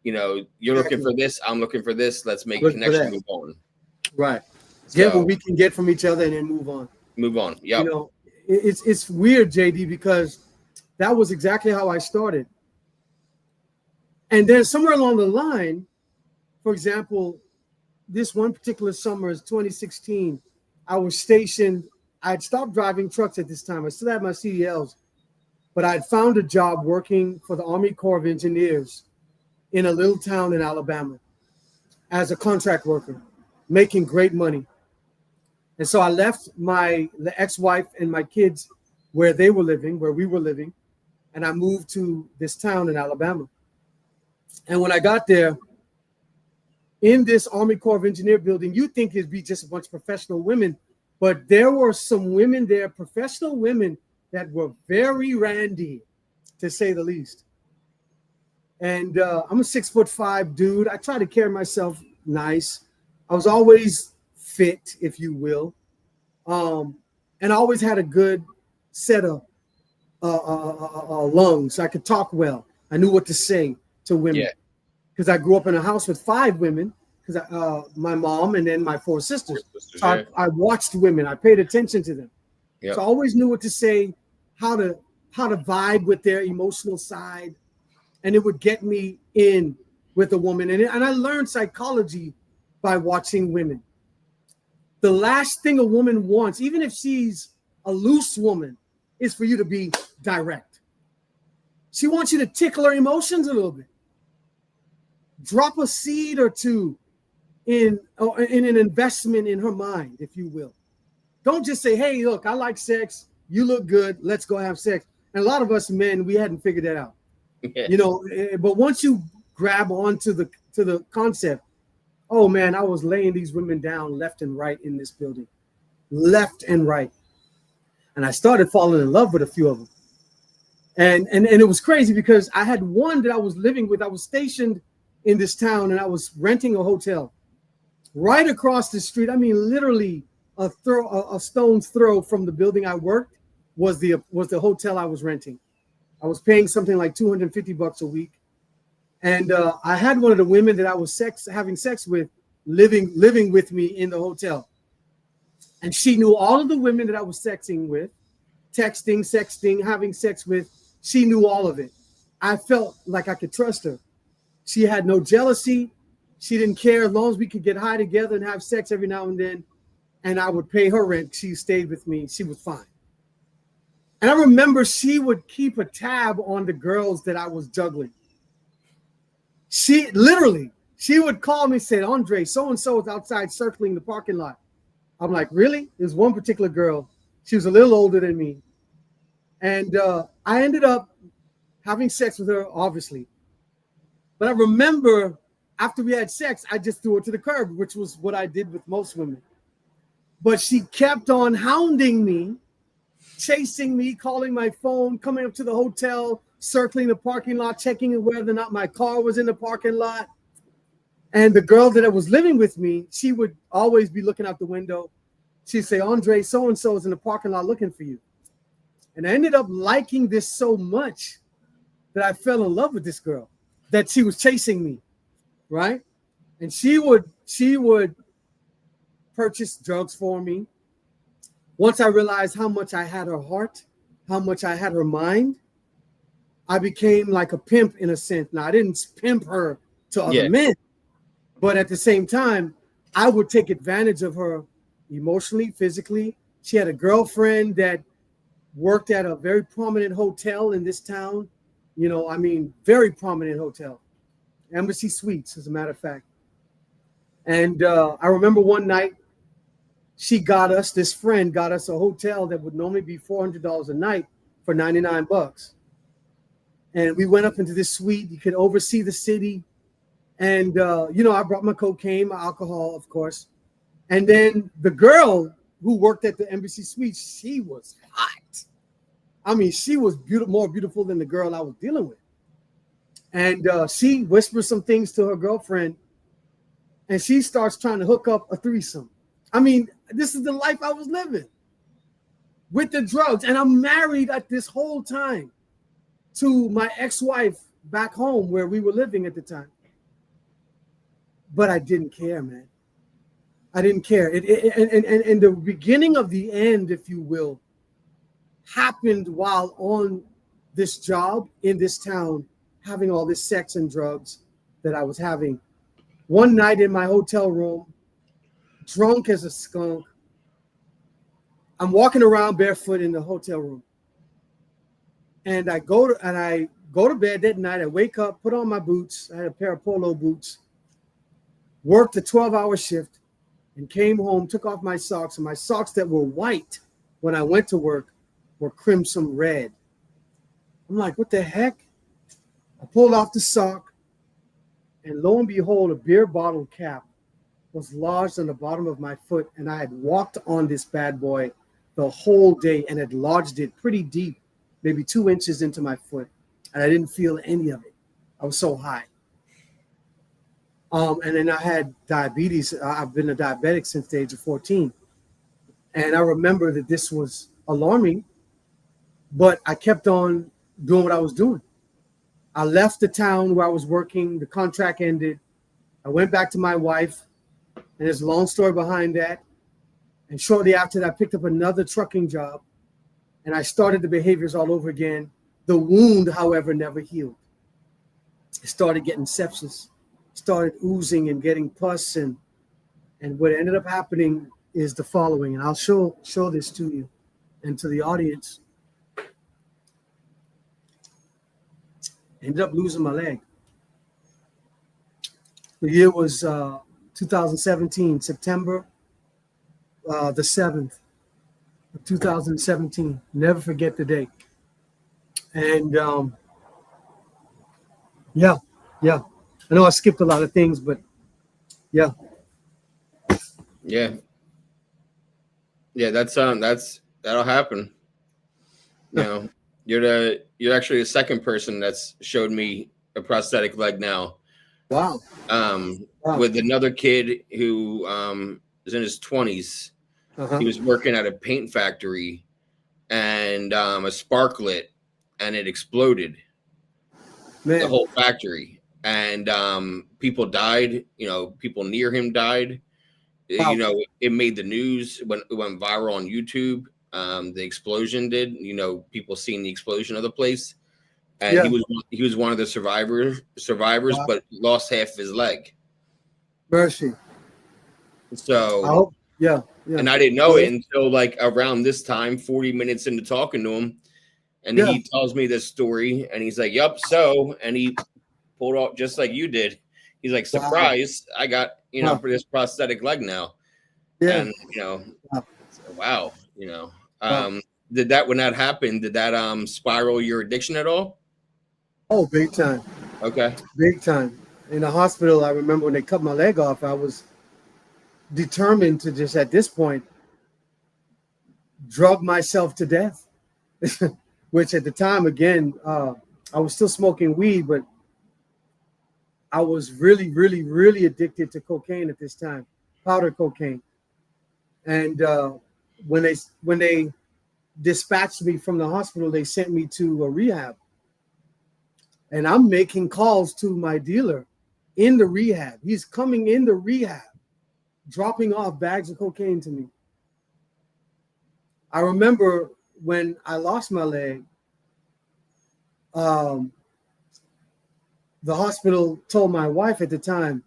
You know, you're looking for this, I'm looking for this. Let's make a connection, move on. Right. Get what we can get from each other and then move on. Move on. Yeah. You know, it's weird, JD, because that was exactly how I started. And then somewhere along the line, for example, this one particular summer is 2016. I was stationed. I had stopped driving trucks at this time. I still had my CDLs, but I had found a job working for the Army Corps of Engineers in a little town in Alabama as a contract worker, making great money. And so I left the ex-wife and my kids where we were living, and I moved to this town in Alabama. And when I got there, in this Army Corps of Engineer building, you think it'd be just a bunch of professional women, but there were some women there, professional women, that were very randy, to say the least. And I'm a 6'5" dude. I try to carry myself nice. I was always fit, if you will, and I always had a good set of lungs. I could talk well. I knew what to say to women. Yeah. Because I grew up in a house with 5 women, because my mom and then my 4 sisters. So I watched women. I paid attention to them. Yep. So I always knew what to say, how to vibe with their emotional side, and it would get me in with a woman. And I learned psychology by watching women. The last thing a woman wants, even if she's a loose woman, is for you to be direct. She wants you to tickle her emotions a little bit. Drop a seed or two in an investment in her mind, if you will. Don't just say, hey, look, I like sex. You look good. Let's go have sex. And a lot of us men, we hadn't figured that out. Yeah. You know, but once you grab onto the concept, oh, man, I was laying these women down left and right in this building. Left and right. And I started falling in love with a few of them. And it was crazy because I had one that I was living with. I was stationed in this town and I was renting a hotel. Right across the street, I mean, literally a stone's throw from the building I worked was the hotel I was renting. I was paying something like $250 a week, and I had one of the women that I was having sex with living with me in the hotel, and she knew all of the women that I was sexting with, texting, sexting, having sex with. She knew all of it. I felt like I could trust her. She had no jealousy. She didn't care as long as we could get high together and have sex every now and then. And I would pay her rent. She stayed with me. She was fine. And I remember she would keep a tab on the girls that I was juggling. She would call me and say, Andre, so-and-so is outside circling the parking lot. I'm like, really? There's one particular girl. She was a little older than me. And I ended up having sex with her, obviously. But I remember after we had sex, I just threw her to the curb, which was what I did with most women. But she kept on hounding me, chasing me, calling my phone, coming up to the hotel, circling the parking lot, checking whether or not my car was in the parking lot. And the girl that was living with me, she would always be looking out the window. She'd say, Andre, so-and-so is in the parking lot looking for you. And I ended up liking this so much that I fell in love with this girl, that she was chasing me, right? And she would purchase drugs for me. Once I realized how much I had her heart, how much I had her mind, I became like a pimp in a sense. Now, I didn't pimp her to other men, but at the same time, I would take advantage of her emotionally, physically. She had a girlfriend that worked at a very prominent hotel in this town. You know, I mean, very prominent hotel. Embassy Suites, as a matter of fact. And I remember one night, this friend got us a hotel that would normally be $400 a night for $99. And we went up into this suite. You could oversee the city. And, I brought my cocaine, my alcohol, of course. And then the girl who worked at the Embassy Suites, she was hot. I mean, she was more beautiful than the girl I was dealing with. And she whispers some things to her girlfriend, and she starts trying to hook up a threesome. I mean, this is the life I was living with the drugs. And I'm married at this whole time to my ex-wife back home where we were living at the time. But I didn't care, man. I didn't care. And the beginning of the end, if you will, happened while on this job in this town, having all this sex and drugs that I was having. One night in my hotel room, drunk as a skunk, I'm walking around barefoot in the hotel room. And I go to bed that night. I wake up, put on my boots. I had a pair of polo boots, worked a 12-hour shift, and came home, took off my socks. And my socks that were white when I went to work were crimson red. I'm like, what the heck? I pulled off the sock, and lo and behold, a beer bottle cap was lodged on the bottom of my foot, and I had walked on this bad boy the whole day and had lodged it pretty deep, maybe 2 inches into my foot, and I didn't feel any of it. I was so high. And then I had diabetes. I've been a diabetic since the age of 14. And I remember that this was alarming, but I kept on doing what I was doing. I left the town where I was working. The contract ended. I went back to my wife, and there's a long story behind that. And shortly after that, I picked up another trucking job, and I started the behaviors all over again. The wound, however, never healed. I started getting sepsis, started oozing and getting pus, and what ended up happening is the following, and I'll show this to you and to the audience. Ended up losing my leg. The year was 2017, September the 7th of 2017. Never forget the day. And yeah. I know I skipped a lot of things, but yeah. Yeah, that'll happen. You know, you're actually the second person that's showed me a prosthetic leg now. Wow. Wow. with another kid who was in his 20s. Uh-huh. He was working at a paint factory, and a spark lit, and it exploded the Man. whole factory, and people died. You know, people near him died. You Wow. know, it made the news when it went viral on YouTube. The explosion did. You know, people seeing the explosion of the place, and Yeah. he was one of the survivors, Wow. but lost half of his leg. Mercy. I So, hope. Yeah. Yeah. and I didn't know Well, it until like around this time, 40 minutes into talking to him, and yeah. he tells me this story, and he's like, "Yep." So, and he pulled off just like you did. He's like, Wow. "Surprise! I got Huh. this prosthetic leg now." Yeah. And Wow. wow, Wow. did that when that happened? Did that spiral your addiction at all? Oh, big time. Okay. Big time. In the hospital, I remember when they cut my leg off, I was determined to just at this point drug myself to death. Which at the time, again, I was still smoking weed, but I was really, really, really addicted to cocaine at this time, powder cocaine. And when they dispatched me from the hospital, they sent me to a rehab. And I'm making calls to my dealer in the rehab. He's coming in the rehab, dropping off bags of cocaine to me. I remember when I lost my leg, um, the hospital told my wife at the time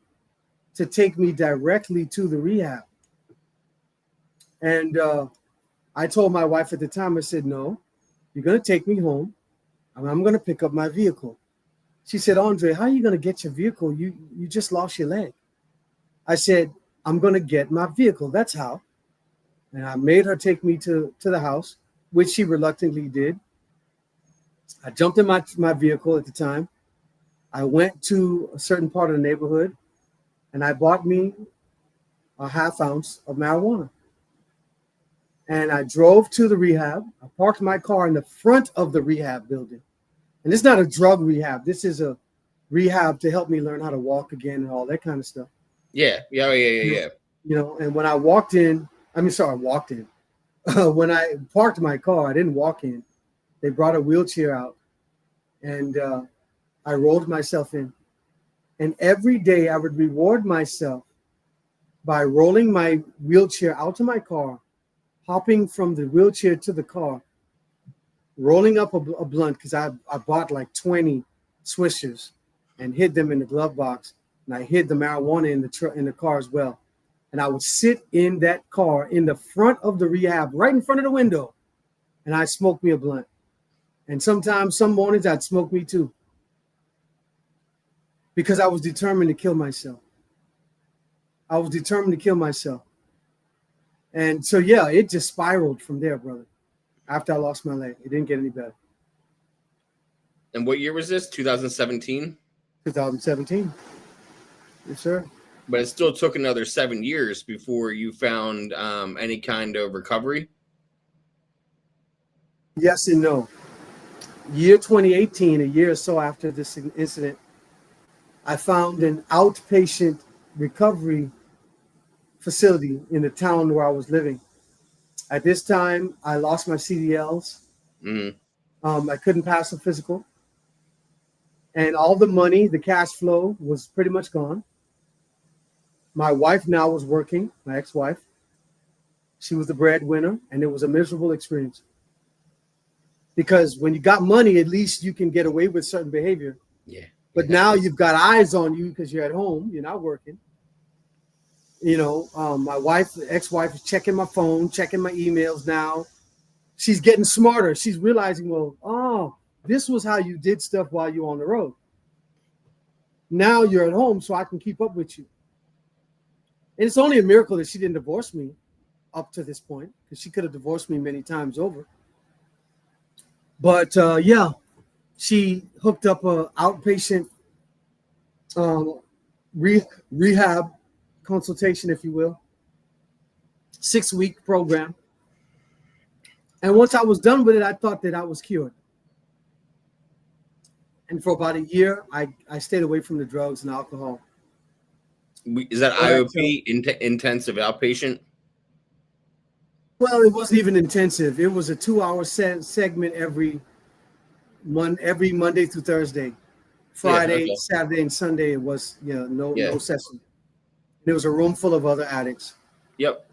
to take me directly to the rehab. And I told my wife at the time, I said, no, you're going to take me home and I'm going to pick up my vehicle. She said, Andre, how are you going to get your vehicle? You just lost your leg. I said, I'm going to get my vehicle. That's how. And I made her take me to the house, which she reluctantly did. I jumped in my vehicle at the time. I went to a certain part of the neighborhood and I bought me a half ounce of marijuana. And I drove to the rehab. I parked my car in the front of the rehab building. And it's not a drug rehab. This is a rehab to help me learn how to walk again and all that kind of stuff. Yeah. And when I walked in, walked in. When I parked my car, I didn't walk in. They brought a wheelchair out and I rolled myself in. And every day I would reward myself by rolling my wheelchair out to my car, hopping from the wheelchair to the car, rolling up a blunt because I bought like 20 swishers and hid them in the glove box. And I hid the marijuana in the car as well. And I would sit in that car in the front of the rehab, right in front of the window, and I smoked me a blunt. And sometimes, some mornings, I'd smoke me too. Because I was determined to kill myself. And so, yeah, it just spiraled from there, brother. After I lost my leg, it didn't get any better. And what year was this? 2017? 2017. Yes, sir. But it still took another 7 years before you found any kind of recovery. Yes and no. Year 2018, a year or so after this incident, I found an outpatient recovery facility in the town where I was living. At this time, I lost my CDLs. I couldn't pass a physical. And all the money, the cash flow was pretty much gone. My wife now was working, my ex-wife. She was the breadwinner, and it was a miserable experience. Because when you got money, at least you can get away with certain behavior. Yeah. But now you've got eyes on you because you're at home, you're not working. My ex-wife is checking my phone, checking my emails now. She's getting smarter. She's realizing, this was how you did stuff while you're on the road. Now you're at home, so I can keep up with you. And it's only a miracle that she didn't divorce me up to this point, because she could have divorced me many times over. But she hooked up a outpatient rehab consultation, if you will, 6-week program. And once I was done with it, I thought that I was cured. And for about a year, I stayed away from the drugs and alcohol. Is that But, IOP, intensive outpatient? well, it wasn't even intensive. It was a 2 hour segment every Monday through Thursday. Yeah. Friday, Okay. Saturday, and Sunday it was Yeah. no session. There was a room full of other addicts. Yep.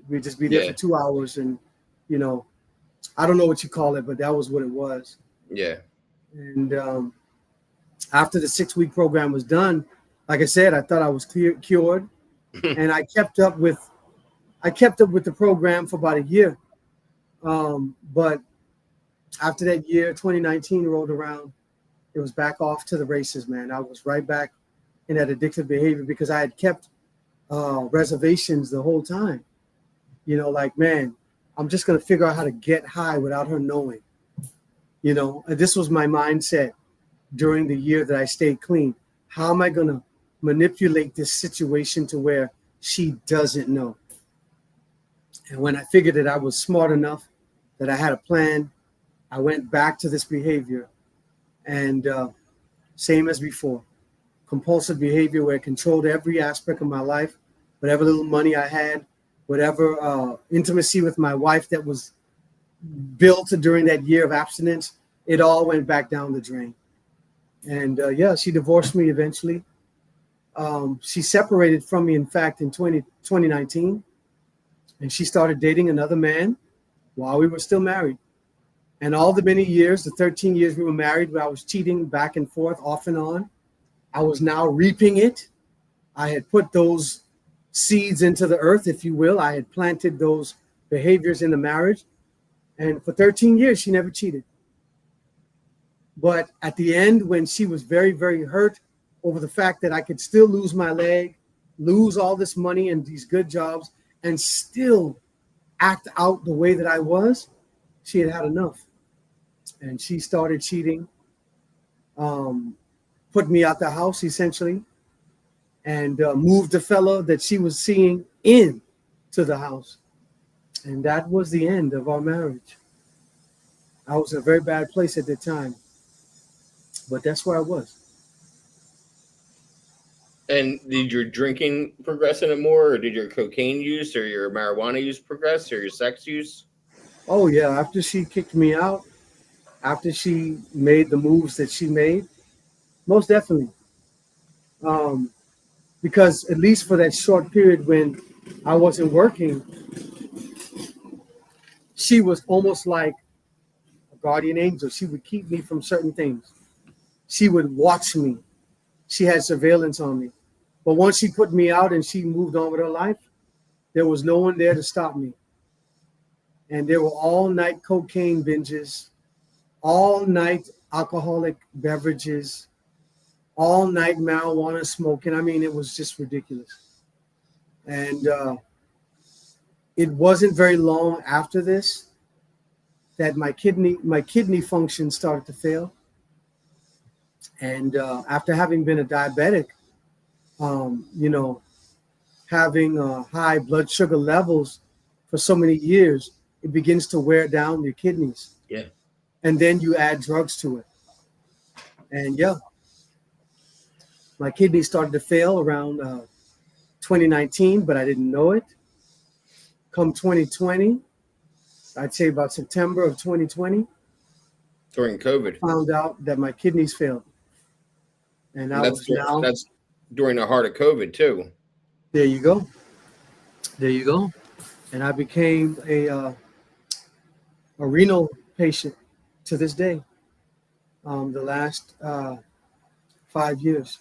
We'd just be there for Yeah. 2 hours, and you know, I don't know what you call it, but that was what it was. Yeah. And after the 6 week program was done, like I said, I thought I was cured, and I kept up with the program for about a year. But after that year, 2019 rolled around, it was back off to the races, man. I was right back in that addictive behavior because I had kept reservations the whole time. Like, man, I'm just going to figure out how to get high without her knowing. This was my mindset during the year that I stayed clean. How am I going to manipulate this situation to where she doesn't know? And when I figured that I was smart enough, that I had a plan, I went back to this behavior. And same as before, compulsive behavior where it controlled every aspect of my life, whatever little money I had, whatever intimacy with my wife that was built during that year of abstinence, it all went back down the drain. And she divorced me eventually. She separated from me, in fact, in 2019. And she started dating another man while we were still married. And all the many years, the 13 years we were married, where I was cheating back and forth, off and on, I was now reaping it. I had put those seeds into the earth, if you will. I had planted those behaviors in the marriage. And for 13 years, she never cheated. But at the end, when she was very, very hurt over the fact that I could still lose my leg, lose all this money and these good jobs, and still act out the way that I was, she had had enough. And she started cheating, put me out the house, essentially, and moved the fellow that she was seeing in to the house. And that was the end of our marriage. I was in a very bad place at the time, but that's where I was. And did your drinking progress any more, or did your cocaine use, or your marijuana use progress, or your sex use? Oh, yeah. After she kicked me out, after she made the moves that she made, most definitely. Um, because at least for that short period when I wasn't working, she was almost like a guardian angel. She would keep me from certain things. She would watch me. She had surveillance on me. But once she put me out and she moved on with her life, there was no one there to stop me. And there were all night cocaine binges, all night alcoholic beverages, all night marijuana smoking. I mean, it was just ridiculous. And it wasn't very long after this that my kidney function started to fail. And after having been a diabetic, you know, having high blood sugar levels for so many years, it begins to wear down your kidneys. Yeah. And then you add drugs to it. And yeah, my kidneys started to fail around 2019, but I didn't know it. Come 2020, I'd say about September of 2020, During COVID. found out that my kidneys failed. And I And was now, that's during the heart of COVID too. there you go. There you go. And I became a renal patient to this day. The last 5 years,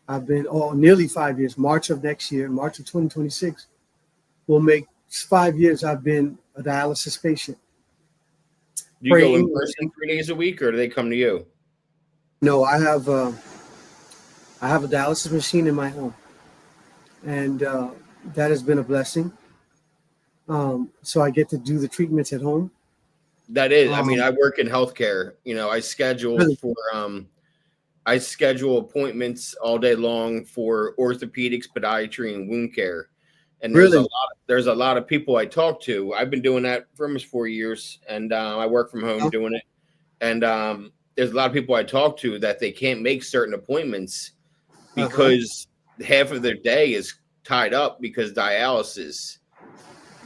I've been, nearly 5 years, March of next year, March of 2026, will make 5 years I've been a dialysis patient. Do you go in Praying. person 3 days a week, or do they come to you? No, I have a dialysis machine in my home, and that has been a blessing. So I get to do the treatments at home. That is, I mean, I work in healthcare. You know, I schedule appointments all day long for orthopedics, podiatry, and wound care. And Really? there's a lot of people I talk to. I've been doing that for almost 4 years, and I work from home doing it. And there's a lot of people I talk to that they can't make certain appointments Uh-huh. because half of their day is tied up because dialysis.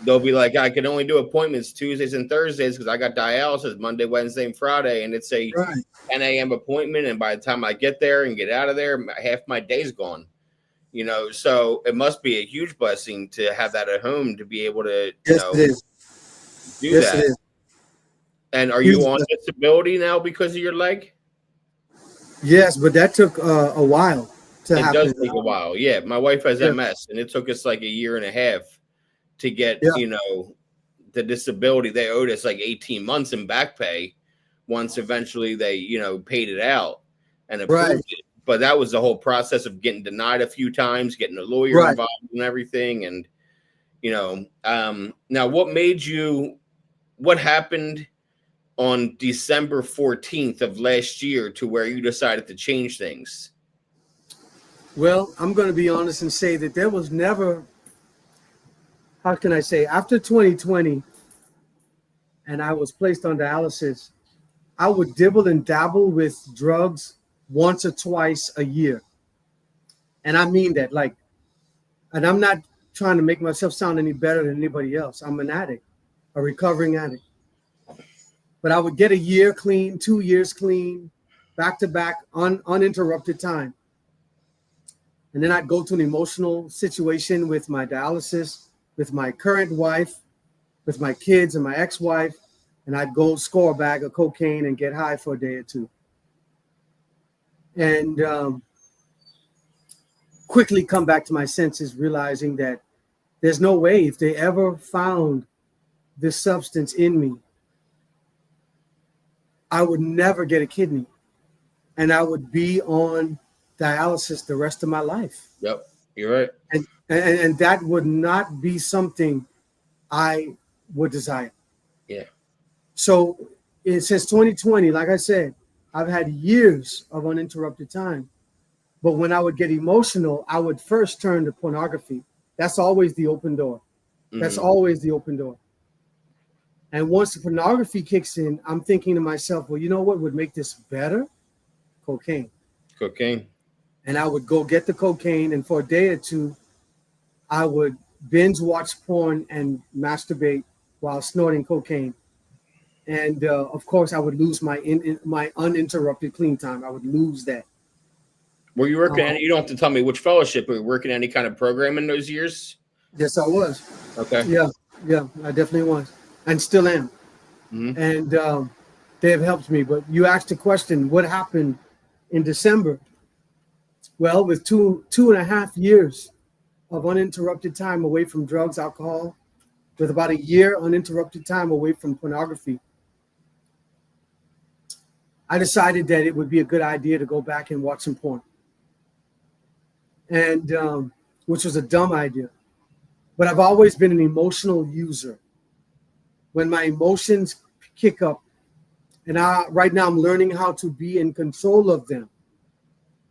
They'll be like, I can only do appointments Tuesdays and Thursdays because I got dialysis Monday, Wednesday, and Friday, and it's a Right. 10 a.m. appointment, and by the time I get there and get out of there, half my day's gone. You know, so it must be a huge blessing to have that at home to be able to, Yes, it is. do Yes, that. it is. And are Huge you on blessing. disability now because of your leg? Yes, but that took a while to It happen. does take a while. Yeah, my wife has Yeah. MS, and it took us like a year and a half to get, Yeah. the disability. They owed us like 18 months in back pay once eventually they, paid it out and approved Right. it. But that was the whole process of getting denied a few times, getting a lawyer Right. involved and everything. And, now what happened on December 14th of last year to where you decided to change things? Well, I'm going to be honest and say that there was never, how can I say, after 2020 and I was placed on dialysis, I would dibble and dabble with drugs once or twice a year. And I mean that, like, and I'm not trying to make myself sound any better than anybody else. I'm an addict, a recovering addict. But I would get a year clean, 2 years clean, back to back, uninterrupted time. And then I'd go to an emotional situation with my dialysis, with my current wife, with my kids and my ex-wife, and I'd go score a bag of cocaine and get high for a day or two. And quickly come back to my senses, realizing that there's no way if they ever found this substance in me, I would never get a kidney, and I would be on dialysis the rest of my life. Yep, you're right. And that would not be something I would desire. Yeah. So since 2020, like I said, I've had years of uninterrupted time. But when I would get emotional, I would first turn to pornography. That's always the open door. That's always the open door. And once the pornography kicks in, I'm thinking to myself, well, you know what would make this better? Cocaine. And I would go get the cocaine, and for a day or two, I would binge watch porn and masturbate while snorting cocaine. And of course, I would lose my uninterrupted clean time. I would lose that. Were you working at, you don't have to tell me which fellowship, but were you working any kind of program in those years? Yes, I was. Okay. Yeah, I definitely was, and still am. And they have helped me. But you asked the question, what happened in December? Well, with two and a half years of uninterrupted time away from drugs, alcohol, with about a year uninterrupted time away from pornography, I decided that it would be a good idea to go back and watch some porn. And which was a dumb idea. But I've always been an emotional user. When my emotions kick up, and right now I'm learning how to be in control of them.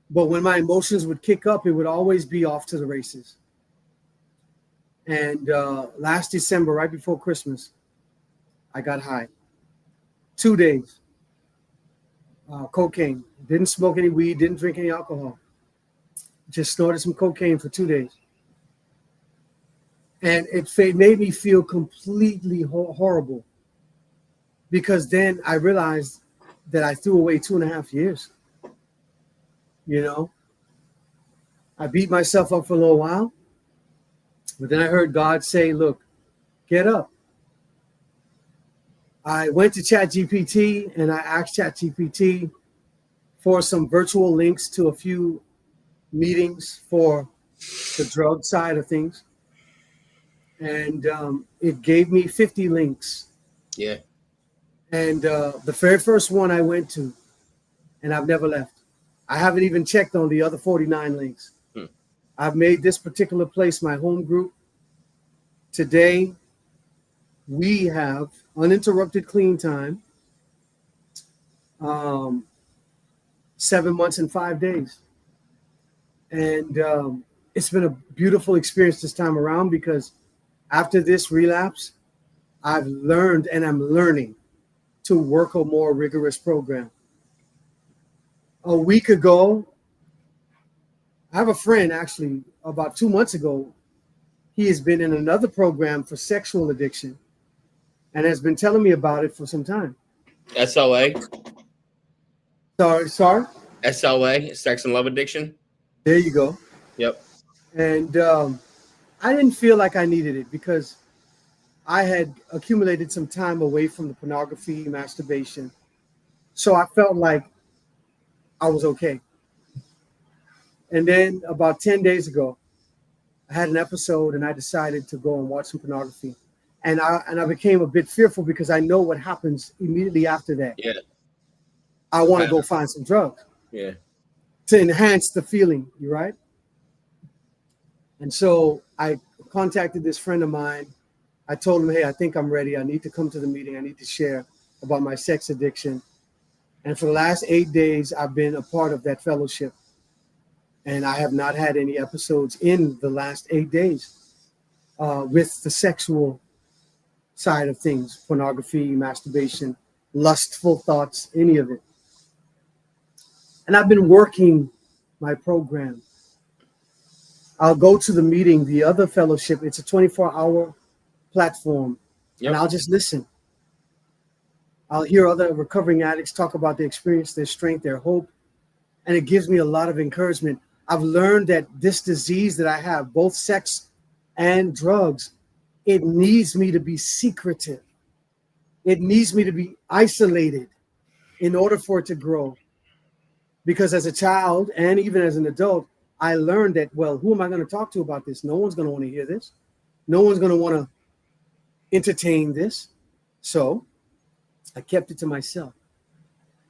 But when my emotions would kick up, it would always be off to the races. And last December, right before Christmas, I got high. 2 days. Cocaine. Didn't smoke any weed, didn't drink any alcohol. Just snorted some cocaine for 2 days. And it made me feel completely horrible, because then I realized that I threw away 2.5 years. I beat myself up for a little while, but then I heard God say, look, get up. I went to ChatGPT and I asked ChatGPT for some virtual links to a few meetings for the drug side of things. And it gave me 50 links. Yeah. And the very first one I went to, and I've never left. I haven't even checked on the other 49 links. I've made this particular place my home group. Today, we have uninterrupted clean time, 7 months and 5 days. And it's been a beautiful experience this time around, because after this relapse, I've learned and I'm learning to work a more rigorous program. a week ago, I have a friend actually about 2 months ago. He has been in another program for sexual addiction and has been telling me about it for some time. SLA, Sorry. SLA, sex and love addiction. There you go. Yep. And I didn't feel like I needed it because I had accumulated some time away from the pornography, masturbation. So I felt like I was okay. And then about 10 days ago, I had an episode and I decided to go and watch some pornography. And I became a bit fearful because I know what happens immediately after that. Yeah. I want to go find some drugs. Yeah. To enhance the feeling, you right? And so I contacted this friend of mine. I told him, hey, I think I'm ready. I need to come to the meeting. I need to share about my sex addiction. And for the last 8 days, I've been a part of that fellowship. And I have not had any episodes in the last 8 days with the sexual side of things, pornography, masturbation, lustful thoughts, any of it. And I've been working my program. I'll go to the meeting, the other fellowship. It's a 24-hour platform, and I'll just listen. I'll hear other recovering addicts talk about their experience, their strength, their hope, and it gives me a lot of encouragement. I've learned that this disease that I have, both sex and drugs, it needs me to be secretive. It needs me to be isolated in order for it to grow. Because as a child and even as an adult, I learned that, well, who am I going to talk to about this? No one's going to want to hear this. No one's going to want to entertain this. So I kept it to myself.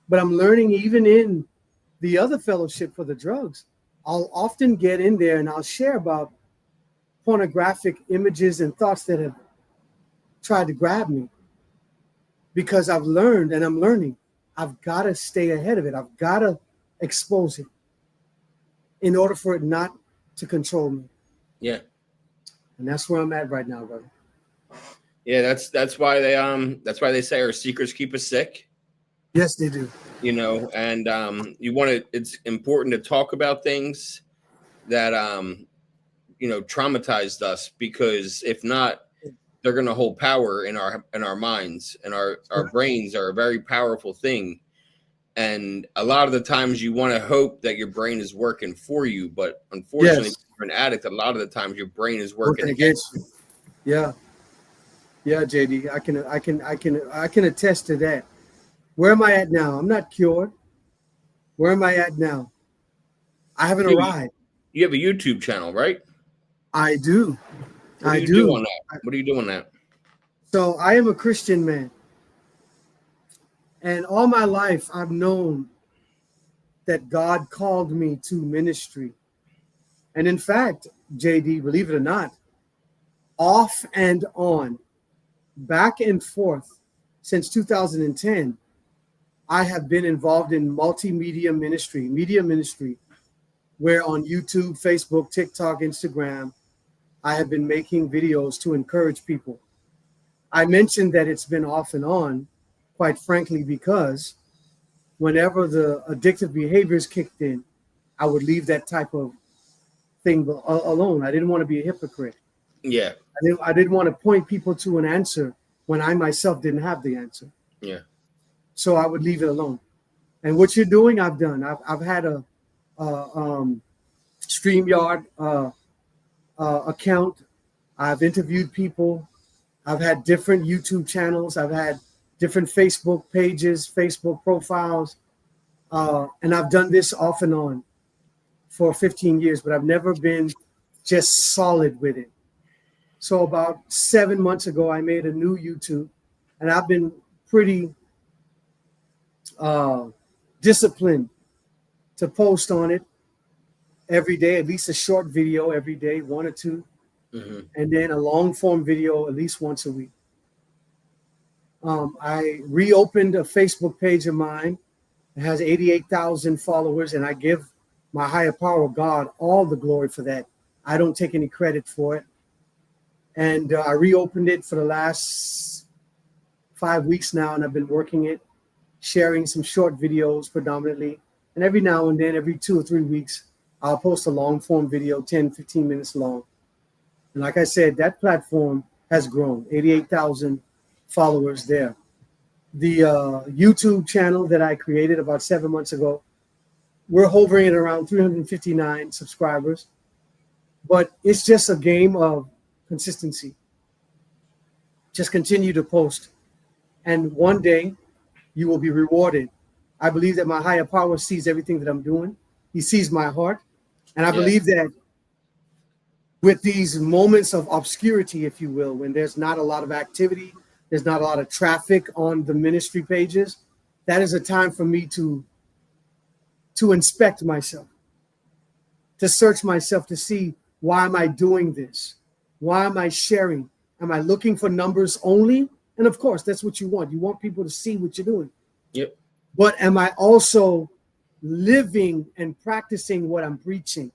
But I'm learning even in the other fellowship for the drugs, I'll often get in there and I'll share about pornographic images and thoughts that have tried to grab me. Because I've learned and I'm learning, I've got to stay ahead of it. I've got to expose it in order for it not to control me. Yeah. And that's where I'm at right now, brother. Yeah, that's why they say our secrets keep us sick. Yes, they do. You know, and it's important to talk about things that traumatized us, because if not, they're going to hold power in our minds, and our brains are a very powerful thing. And a lot of the times you want to hope that your brain is working for you, but unfortunately, if you're an addict, a lot of the times your brain is working against you. Yeah. Yeah, JD, I can attest to that. Where am I at now? I'm not cured. Where am I at now? I haven't arrived. You have a YouTube channel, right? I do. What do you do on that? What are you doing that? So I am a Christian man. And all my life, I've known that God called me to ministry. And in fact, JD, believe it or not, off and on, back and forth, since 2010, I have been involved in media ministry, where on YouTube, Facebook, TikTok, Instagram, I have been making videos to encourage people. I mentioned that it's been off and on, quite frankly, because whenever the addictive behaviors kicked in, I would leave that type of thing alone. I didn't want to be a hypocrite. Yeah. I didn't want to point people to an answer when I myself didn't have the answer. Yeah. So I would leave it alone. And what you're doing, I've done. I've had a StreamYard account. I've interviewed people. I've had different YouTube channels. I've had different Facebook pages, Facebook profiles. And I've done this off and on for 15 years, but I've never been just solid with it. So about 7 months ago, I made a new YouTube, and I've been pretty disciplined to post on it every day, at least a short video every day, 1 or 2, and then a long form video at least once a week. I reopened a Facebook page of mine. It has 88,000 followers, and I give my higher power, God, all the glory for that. I don't take any credit for it. And I reopened it for the last 5 weeks now, and I've been working it, sharing some short videos predominantly, And every now and then, every 2 or 3 weeks, I'll post a long form video, 10, 15 minutes long. And like I said, that platform has grown, 88,000 followers there. The YouTube channel that I created about 7 months ago, we're hovering at around 359 subscribers. But it's just a game of consistency. Just continue to post. And one day you will be rewarded. I believe that my higher power sees everything that I'm doing. He sees my heart. And I believe that with these moments of obscurity, if you will, when there's not a lot of activity, there's not a lot of traffic on the ministry pages, that is a time for me to inspect myself, to search myself, to see, why am I doing this? Why am I sharing? Am I looking for numbers only? And of course, that's what you want. You want people to see what you're doing. Yep. But am I also living and practicing what I'm preaching?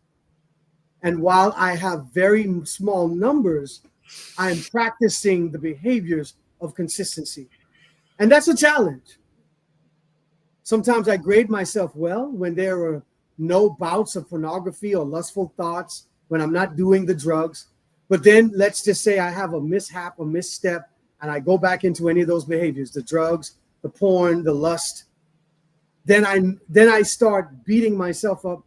And while I have very small numbers, I'm practicing the behaviors of consistency. And that's a challenge. Sometimes I grade myself well when there are no bouts of pornography or lustful thoughts, when I'm not doing the drugs. But then let's just say I have a mishap, a misstep, and I go back into any of those behaviors, the drugs, the porn, the lust. Then I start beating myself up.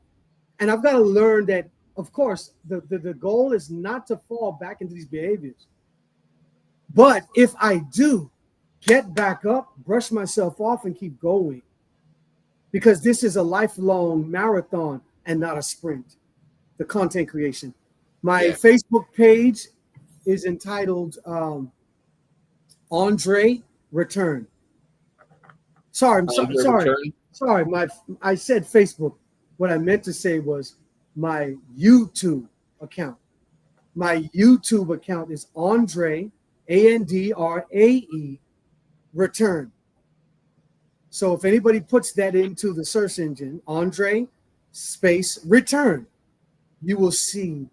And I've got to learn that, of course, the goal is not to fall back into these behaviors. But if I do, get back up, brush myself off, and keep going. Because this is a lifelong marathon and not a sprint, the content creation. My Facebook page is entitled Andrae Return. Sorry, I said Facebook. What I meant to say was my YouTube account. My YouTube account is Andrae, Andrae, Return. So if anybody puts that into the search engine, Andrae space Return, you will see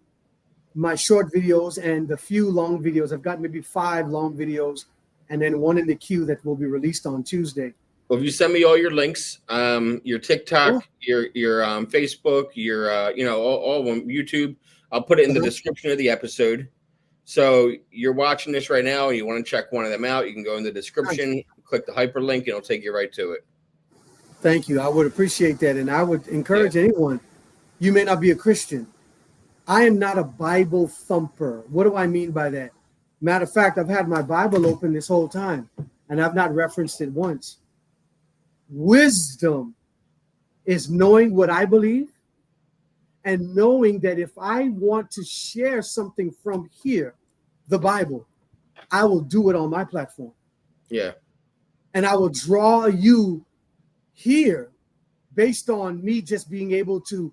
my short videos and the few long videos. I've got maybe 5 long videos and then one in the queue that will be released on Tuesday. Well, if you send me all your links, your TikTok, your Facebook, your all of them, YouTube, I'll put it in the description of the episode. So you're watching this right now and you want to check one of them out, you can go in the description, click the hyperlink, and it'll take you right to it. Thank you. I would appreciate that. And I would encourage anyone. You may not be a Christian. I am not a Bible thumper. What do I mean by that? Matter of fact, I've had my Bible open this whole time and I've not referenced it once. Wisdom is knowing what I believe and knowing that if I want to share something from here, the Bible, I will do it on my platform. Yeah. And I will draw you here based on me just being able to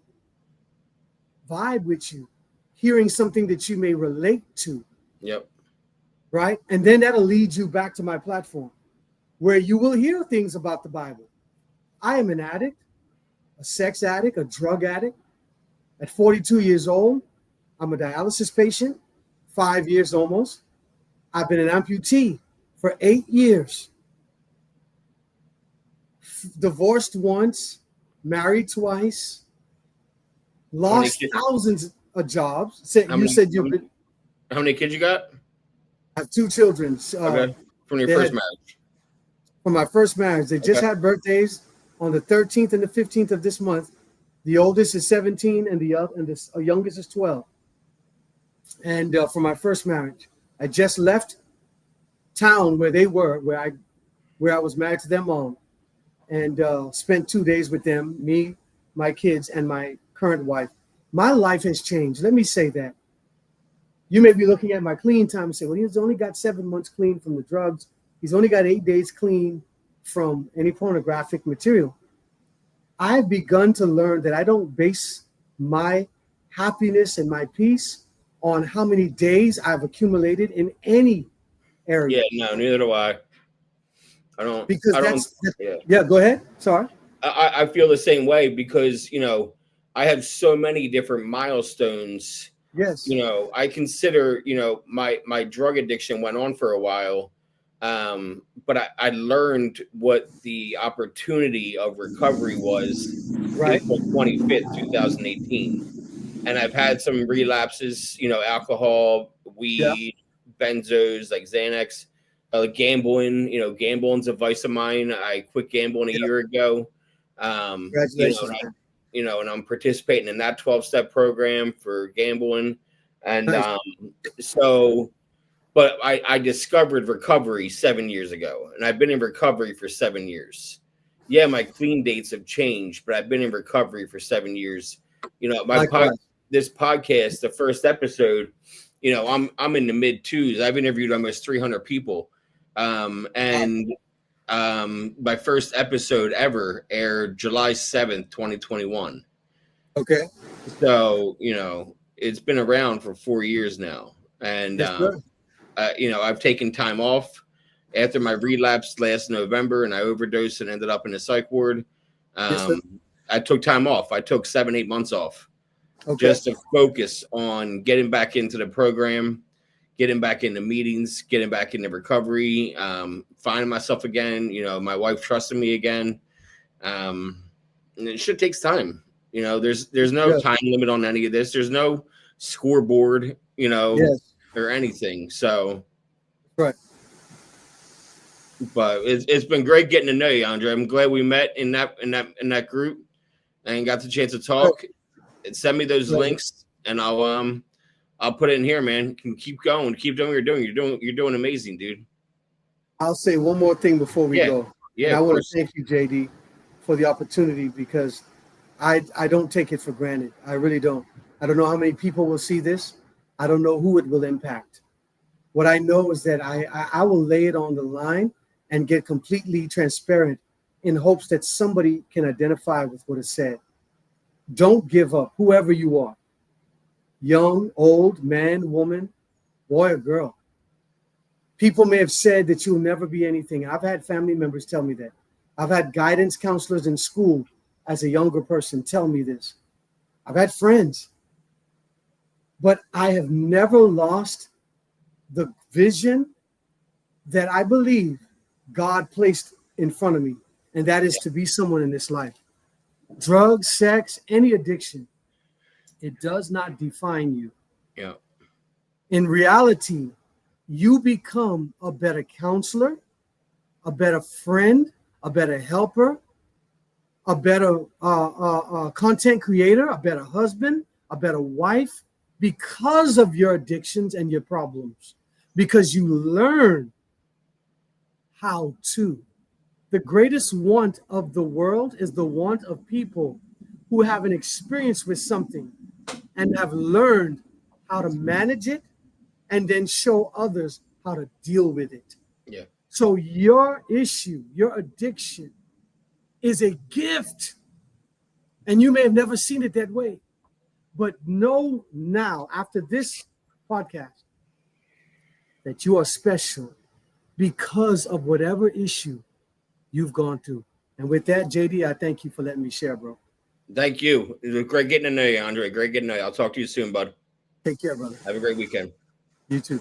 vibe with you, hearing something that you may relate to. Yep. Right? And then that'll lead you back to my platform where you will hear things about the Bible. I am an addict, a sex addict, a drug addict. At 42 years old, I'm a dialysis patient, 5 years almost. I've been an amputee for 8 years. Divorced once, married twice, lost thousands of jobs. How many kids you got? I have 2 children. Okay. From your first marriage? From my first marriage. They just had birthdays on the 13th and the 15th of this month. The oldest is 17 and the youngest is 12. And for my first marriage, I just left town where they were, where I was married to their mom, and spent 2 days with them, me, my kids, and my current wife. My life has changed. Let me say that. You may be looking at my clean time and say, well, he's only got 7 months clean from the drugs. He's only got 8 days clean from any pornographic material. I've begun to learn that I don't base my happiness and my peace on how many days I've accumulated in any area. Yeah, no, neither do I. I don't. Because go ahead. Sorry. I feel the same way because, I have so many different milestones. Yes. I consider, my drug addiction went on for a while. But I learned what the opportunity of recovery was Right. April 25th, 2018. And I've had some relapses, alcohol, Yeah. weed, benzos, like Xanax, gambling. Gambling's a vice of mine. I quit gambling a Yeah. year ago. Um, you know, Congratulations, and I, man. and I'm participating in that 12-step program for gambling. And Nice. so, but I discovered recovery 7 years ago, and I've been in recovery for 7 years. Yeah, my clean dates have changed, but I've been in recovery for 7 years. Likewise. This podcast, the first episode, I'm in the mid twos. I've interviewed almost 300 people, and my first episode ever aired July 7th, 2021. Okay. So it's been around for 4 years now, and Yes, sir. I've taken time off after my relapse last November, and I overdosed and ended up in a psych ward. Yes, sir. I took time off. I took 7, 8 months off Okay. just to focus on getting back into the program, getting back into meetings, getting back into recovery, finding myself again. My wife trusted me again. And it shit takes time. There's no Yes. time limit on any of this. There's no scoreboard, Yes. or anything. So, Right. but it's been great getting to know you, Andre. I'm glad we met in that group and got the chance to talk. And send me those links, and I'll put it in here, man. You can keep going, keep doing what you're doing. You're doing amazing, dude. I'll say one more thing before we go. Yeah, And I of want course. to thank you, JD, for the opportunity, because I don't take it for granted. I really don't. I don't know how many people will see this. I don't know who it will impact. What I know is that I will lay it on the line and get completely transparent in hopes that somebody can identify with what is said. Don't give up, whoever you are, young, old, man, woman, boy, or girl. People may have said that you'll never be anything. I've had family members tell me that. I've had guidance counselors in school as a younger person tell me this. I've had friends, but I have never lost the vision that I believe God placed in front of me, and that is to be someone in this life. Drugs, sex, any addiction, it does not define you. Yeah. In reality, you become a better counselor, a better friend, a better helper, a better content creator, a better husband, a better wife, because of your addictions and your problems, because you learn how to. The greatest want of the world is the want of people who have an experience with something and have learned how to manage it and then show others how to deal with it. Yeah. So your issue, your addiction is a gift. And you may have never seen it that way. But know now, after this podcast, that you are special because of whatever issue you've gone through. And with that, JD, I thank you for letting me share, bro. Thank you. It was great getting to know you, Andre. Great getting to know you. I'll talk to you soon, bud. Take care, brother. Have a great weekend. You too.